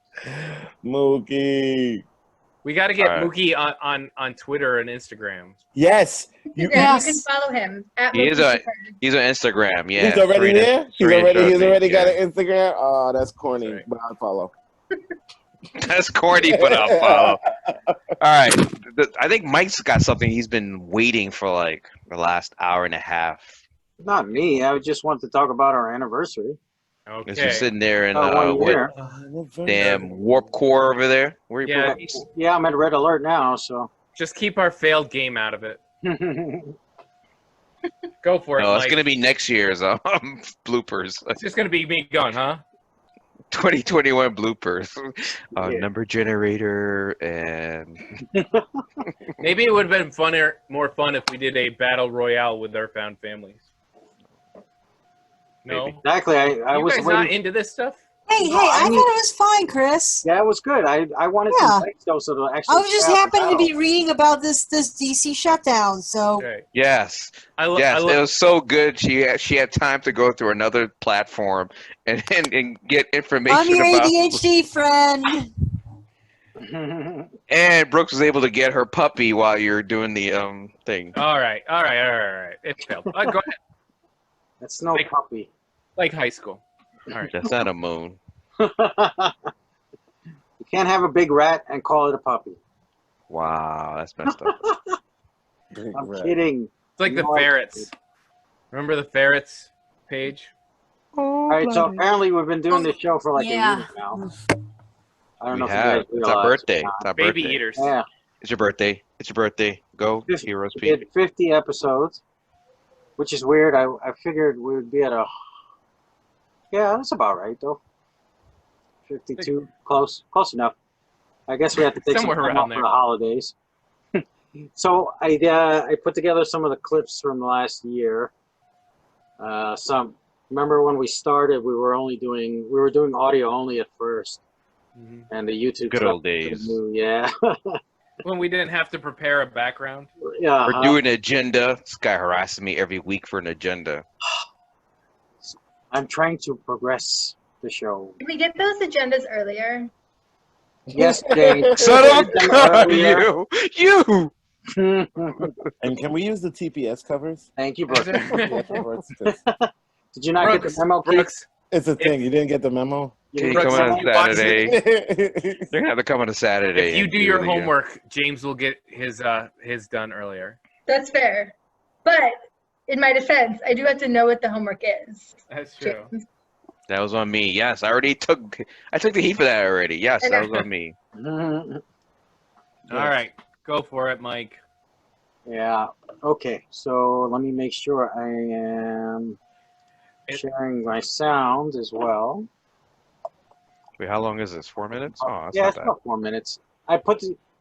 Mookie. We got to get All right. Mookie on Twitter and Instagram. Yes. You, Instagram, Yes. You can follow him at He is Mookie a- Shakur. He's on Instagram. Yeah. he's already Serena- there? Serena He's Strauss, already got yeah. an Instagram? Oh, that's corny. That's right. But I'll follow. That's corny, but I'll follow. All right. I think Mike's got something he's been waiting for like the last hour and a half. Not me. I just want to talk about our anniversary. As Okay. you're sitting there in 1 what year. damn warp core over there. Where you Yeah. put Yeah, I'm at red alert now, so. Just keep our failed game out of it. Go for it, No, it's Mike. gonna be next year's bloopers. It's just gonna be me going, huh? 2021 bloopers. Yeah. Number generator and Maybe it would have been more fun if we did a battle royale with our found families. No, Maybe. Exactly. I you was guys waiting. not into this stuff? Hey, No, I I thought it mean- was fine, Chris. Yeah, it was good. I wanted Yeah. some breaks though, so to actually. I was just stay out happening to the be reading about this DC shutdown, so Right. Yes, I yes, love it was so good. She had time to go through another platform and get information I'm your about. ADHD friend. battle. And Brooks was able to get her puppy while you're doing the thing. All right. It failed. Go ahead. That's no Like- puppy. Like high school. All right. That's not a moon. You can't have a big rat and call it a puppy. Wow, that's messed up. Big I'm rat. kidding. It's like the No, ferrets. Remember the ferrets page? All right, so apparently we've been doing this show for like Yeah. a year now. I don't We know if you have. guys It's our realize birthday. or not. It's our Baby birthday. eaters. Yeah, It's your birthday. It's your birthday. Go, Fif- Heroes we Peak. did 50 episodes, which is weird. I figured we would be at a. Yeah, that's about right though. 52, close enough. I guess we have to take Somewhere some time around off there. for the holidays. So I put together some of the clips from the last year. Remember when we started, we were doing audio only at first, Mhm. and the YouTube Good stuff old days. was new, yeah. When we didn't have to prepare a background. Yeah. We're doing an agenda. This guy harassing me every week for an agenda. I'm trying to progress the show. Can we get those agendas earlier? Yes, Jane. Son of Them God, earlier. you! And can we use the TPS covers? Thank you, Brooke. TPS covers? 'Cause Did you not get Brooks, the memo, Keith? Brooks, it's a thing. You didn't get the memo? You Can you didn't come get on the Brooks, memo? watch Saturday? They're gonna have to come on a Saturday. if you and do your the, homework, James will get his done earlier. That's fair. But in my defense, I do have to know what the homework is. That's true. James. That was on me. Yes, I took the heat for that already. Yes, that was on me. All right, go for it, Mike. Yeah. Okay. So let me make sure I am sharing my sound as well. Wait, how long is this? 4 minutes? Oh, that's Yeah, not it's bad. about 4 minutes.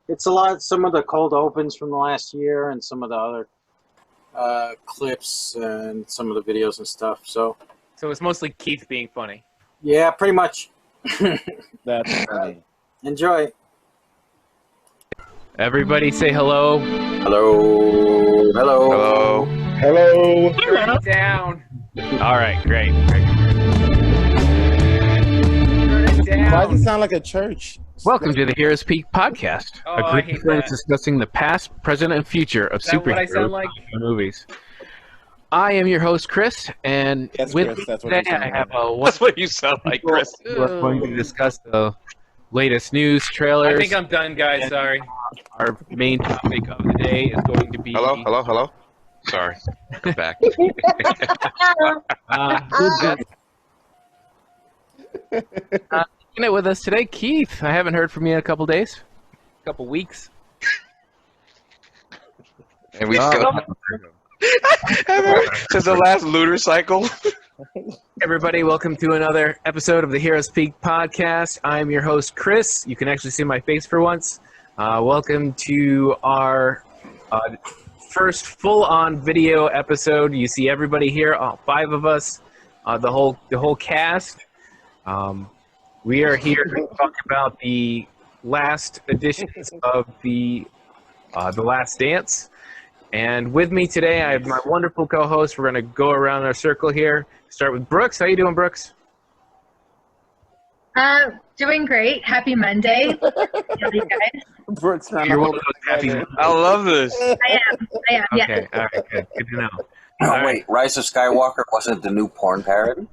It's a lot. Some of the cold opens from the last year, and some of the other clips, and some of the videos and stuff. So So it's mostly Keith being funny. yeah, pretty much. That's funny. Enjoy. Everybody say hello. Hello. Hello. Hello. Hello. Turn it down. All right, great. Turn it down. Why does it sound like a church? Welcome to the Heroes Peak podcast, Oh, a I group hate of friends that. discussing the past, present, and future of Is that what I superhero sound like? movies. I am your host, Chris, and Yes, with Chris, me that's what you today sound I like. have a That's wonderful what you sound like, Chris. We're going to discuss the latest news, I trailers. think I'm done, guys. Sorry. Our main topic of the day is going to be Hello. Sorry. I'm back. Kicking it with us today, Keith. I haven't heard from you in a couple days, a couple weeks. And we still since the last lunar cycle. Everybody, welcome to another episode of the Heroes Peak podcast. I'm your host, Chris. You can actually see my face for once. Welcome to our first full-on video episode. You see everybody here, all 5 of us, the whole cast. We are here to talk about the last editions of the Last Dance. And with me today, I have my wonderful co-host. We're going to go around our circle here. Start with Brooks. How you doing, Brooks? Doing great. Happy Monday. Love you guys. Brooks trying You're to one hold of it those happy together. I love this. I am. Yeah. Okay, all right, good to know. Oh, wait, Rise of Skywalker wasn't the new porn parody?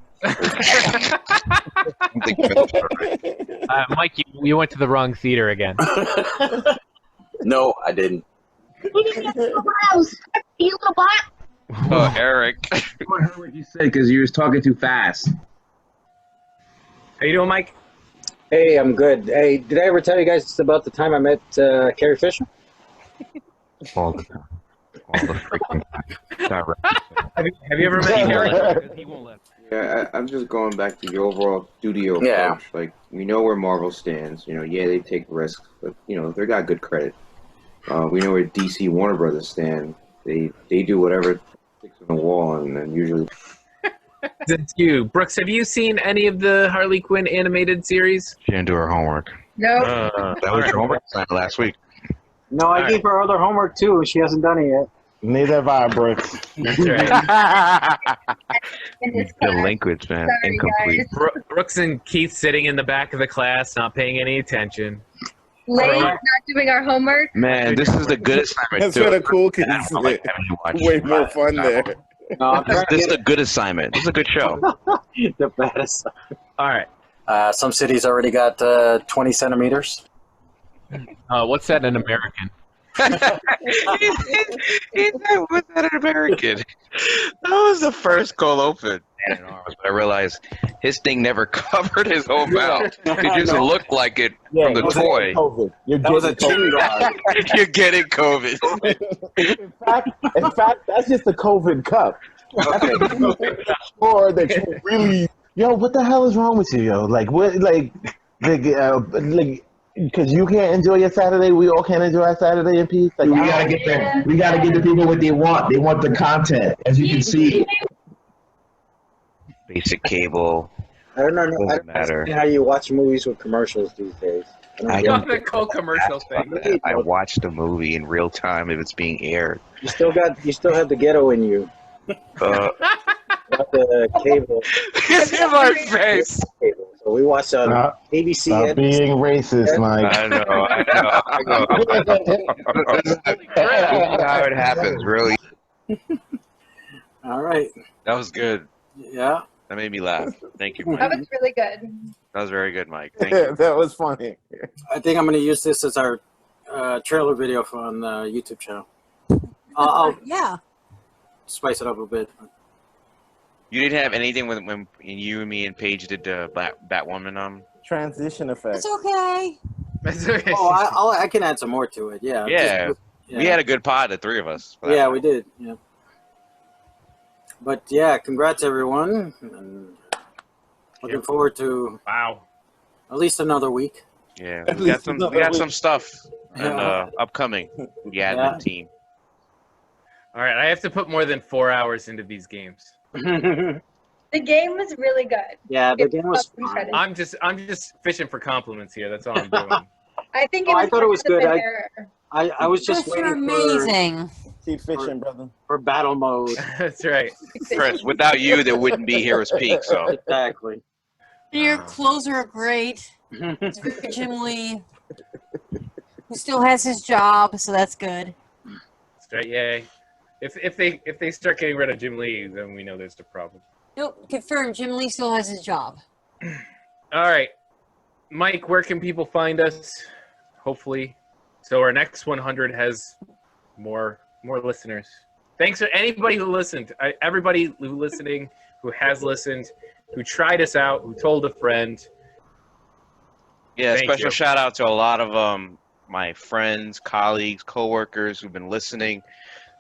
Mike, you went to the wrong theater again. No, I didn't. Oh, Eric. I heard what you said because you was talking too fast. How you doing, Mike? Hey, I'm good. Hey, did I ever tell you guys about the time I met Carrie Fisher? All the time. All the freaking time. Have you ever met Eric? He won't let. Yeah, I'm just going back to the overall studio approach. Yeah. Like, we know where Marvel stands. You know, yeah, they take risks, but, you know, they got good credit. We know where DC Warner Brothers stand. They do whatever sticks on the wall, and usually It's you. Brooks, have you seen any of the Harley Quinn animated series? She didn't do her homework. No. That was your homework assignment last week. No, I gave her other homework too, and she hasn't done it yet. Neither have I, Brooks. That's right. Delinquents, man. Sorry, Incomplete. Brooks and Keith sitting in the back of the class, not paying any attention. Late, not doing our homework. Man, this is a good assignment That's too. where the cool kids I don't like having to watch. way more fun there. No, I'm trying to This is get a good assignment. This is a good show. the baddest. All right. Some cities already got 20 centimeters. What's that in American? Was that an American? That was the first cold open. But I realized his thing never covered his whole mouth. It just looked like it from the toy. COVID. That was a chin guard. You're getting COVID. In fact, that's just the COVID cup. Or that you really, what the hell is wrong with you, yo? Like what, because you can't enjoy your Saturday, we all can't enjoy our Saturday in peace. Like, we gotta get the people what they want. They want the content, as you can see. Basic cable. I don't know. Doesn't I don't matter. understand how you watch movies with commercials these days. I Got the cold commercial thing. I watched the movie in real time if it's being aired. You still have the ghetto in you. Got the cable. It's in my face. So we watch ABC. Stop being racist, Mike. I know. How it happens, really. All right. That was good. Yeah. That made me laugh. Thank you, That Mike. was really good. That was very good, Mike. Thank you. That was funny. I think I'm going to use this as our trailer video on the YouTube channel. I'll Yeah. spice it up a bit. You didn't have anything when you and me and Paige did Batwoman Transition effect. It's okay. That's okay. Oh, I can add some more to it. Yeah. Yeah. Yeah. We had a good pod, the three of us. for that Yeah, one. we did. Yeah. But yeah, congrats everyone. And looking forward to at least another week. Yeah, At we got least some. another We got week. some stuff upcoming. The admin team. All right, I have to put more than 4 hours into these games. The game was really good. Yeah, the game was fun. I'm just fishing for compliments here. That's all I'm doing. I think I thought it was good. better. I was just You're waiting amazing. Keep fishing, brother. for battle mode. That's right. Chris, without you, there wouldn't be Heroes Peak. So Exactly. Your clothes are great. Jim Lee, who still has his job, so that's good. That's right. Yay. If they start getting rid of Jim Lee, then we know there's a problem. Nope, confirmed. Jim Lee still has his job. All right, Mike, where can people find us? Hopefully, so our next 100 has more listeners. Thanks to anybody who listened. Everybody who listening, who has listened, who tried us out, who told a friend. yeah, Thank special you. shout out to a lot of my friends, colleagues, coworkers who've been listening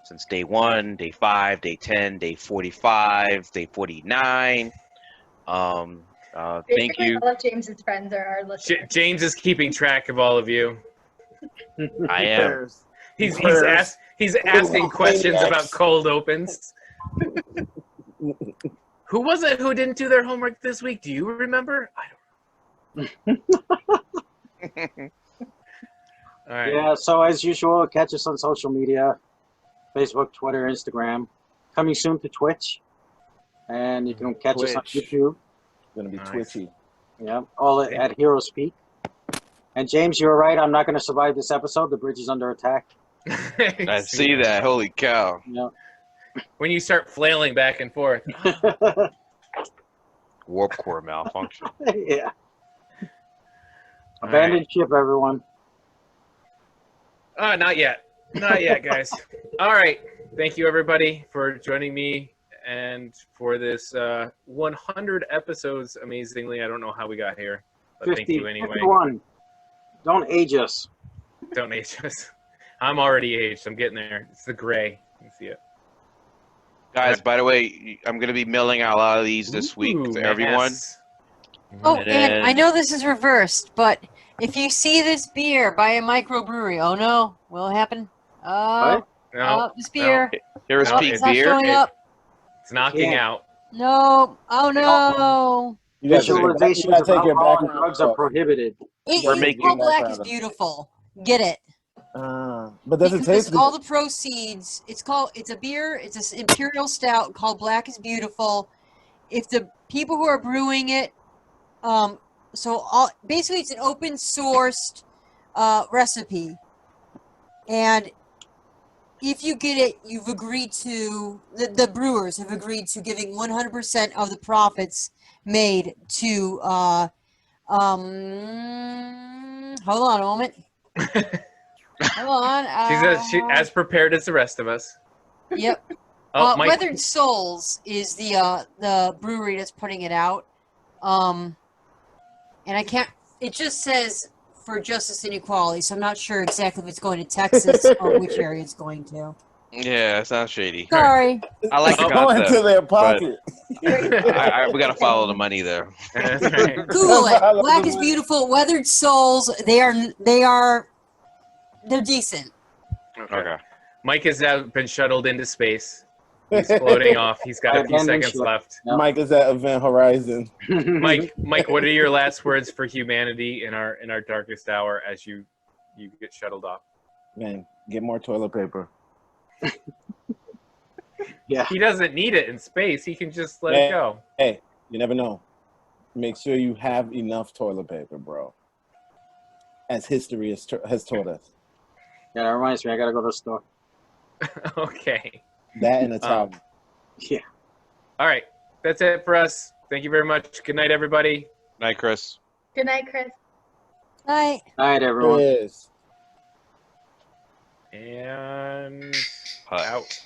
since day 1, day 5, day 10, day 45, day 49. Thank Basically, you. all of James's friends are our listeners. James is keeping track of all of you. I am. He's asking questions about cold opens. Who was it who didn't do their homework this week? Do you remember? I don't. All right. Yeah, so as usual, catch us on social media, Facebook, Twitter, Instagram. Coming soon to Twitch. And you can catch us on Twitch. YouTube. Gonna be Nice. twitchy. Yeah, all at Heroes Peak. And James, you were right. I'm not going to survive this episode. The bridge is under attack. I see that. Holy cow. Yeah. When you start flailing back and forth. Warp core malfunction. Yeah. Abandoned ship, everyone. Not yet. Not yet, guys. All right. Thank you, everybody, for joining me and for this 100 episodes, amazingly. I don't know how we got here, but thank you anyway. 51. Don't age us. Don't age us. I'm already aged. I'm getting there. It's the gray. You see it. Guys, by the way, I'm going to be mailing out a lot of these this week Ooh, to everyone. yes. Oh, And and then- I know this is reversed, but if you see this beer by a microbrewery, oh no, will it happen? Oh, No, this beer. Heroes No, Peak It's not beer. showing up. It's knocking Yeah. out. No. Oh no. You gotta take your back, you Visualizations gotta of take your alcohol back and drugs are prohibited. It's called Black is Beautiful. Get it. But does it Because taste good? all the proceeds, it's a beer, it's an imperial stout called Black is Beautiful. If the people who are brewing it, basically it's an open sourced recipe. And if you get it, you've agreed to, the brewers have agreed to giving 100% of the profits made to, hold on a moment. Hold on. She's as prepared as the rest of us. Yep. Oh, Mike. Weathered Souls is the brewery that's putting it out. And I can't. It just says for justice and equality, so I'm not sure exactly if it's going to Texas or which area it's going to. Yeah, it sounds shady. Sorry. I like the Going concept. to their but pocket. we gotta follow the money there. Google it. Black is Beautiful. Weathered Souls. They're decent. Okay. Mike has now been shuttled into space. He's floating off. He's got a few seconds left. Mike is at Event Horizon. Mike, what are your last words for humanity in our darkest hour as you get shuttled off? Man, get more toilet paper. Yeah. He doesn't need it in space. He can just let it go. Hey, you never know. Make sure you have enough toilet paper, bro. As history has taught us. Yeah, that reminds me. I gotta go to the store. Okay. That and a towel. Yeah. All right. That's it for us. Thank you very much. Good night, everybody. Night, Chris. Good night, Chris. Night. Night, everyone. Yes. And Hut. out.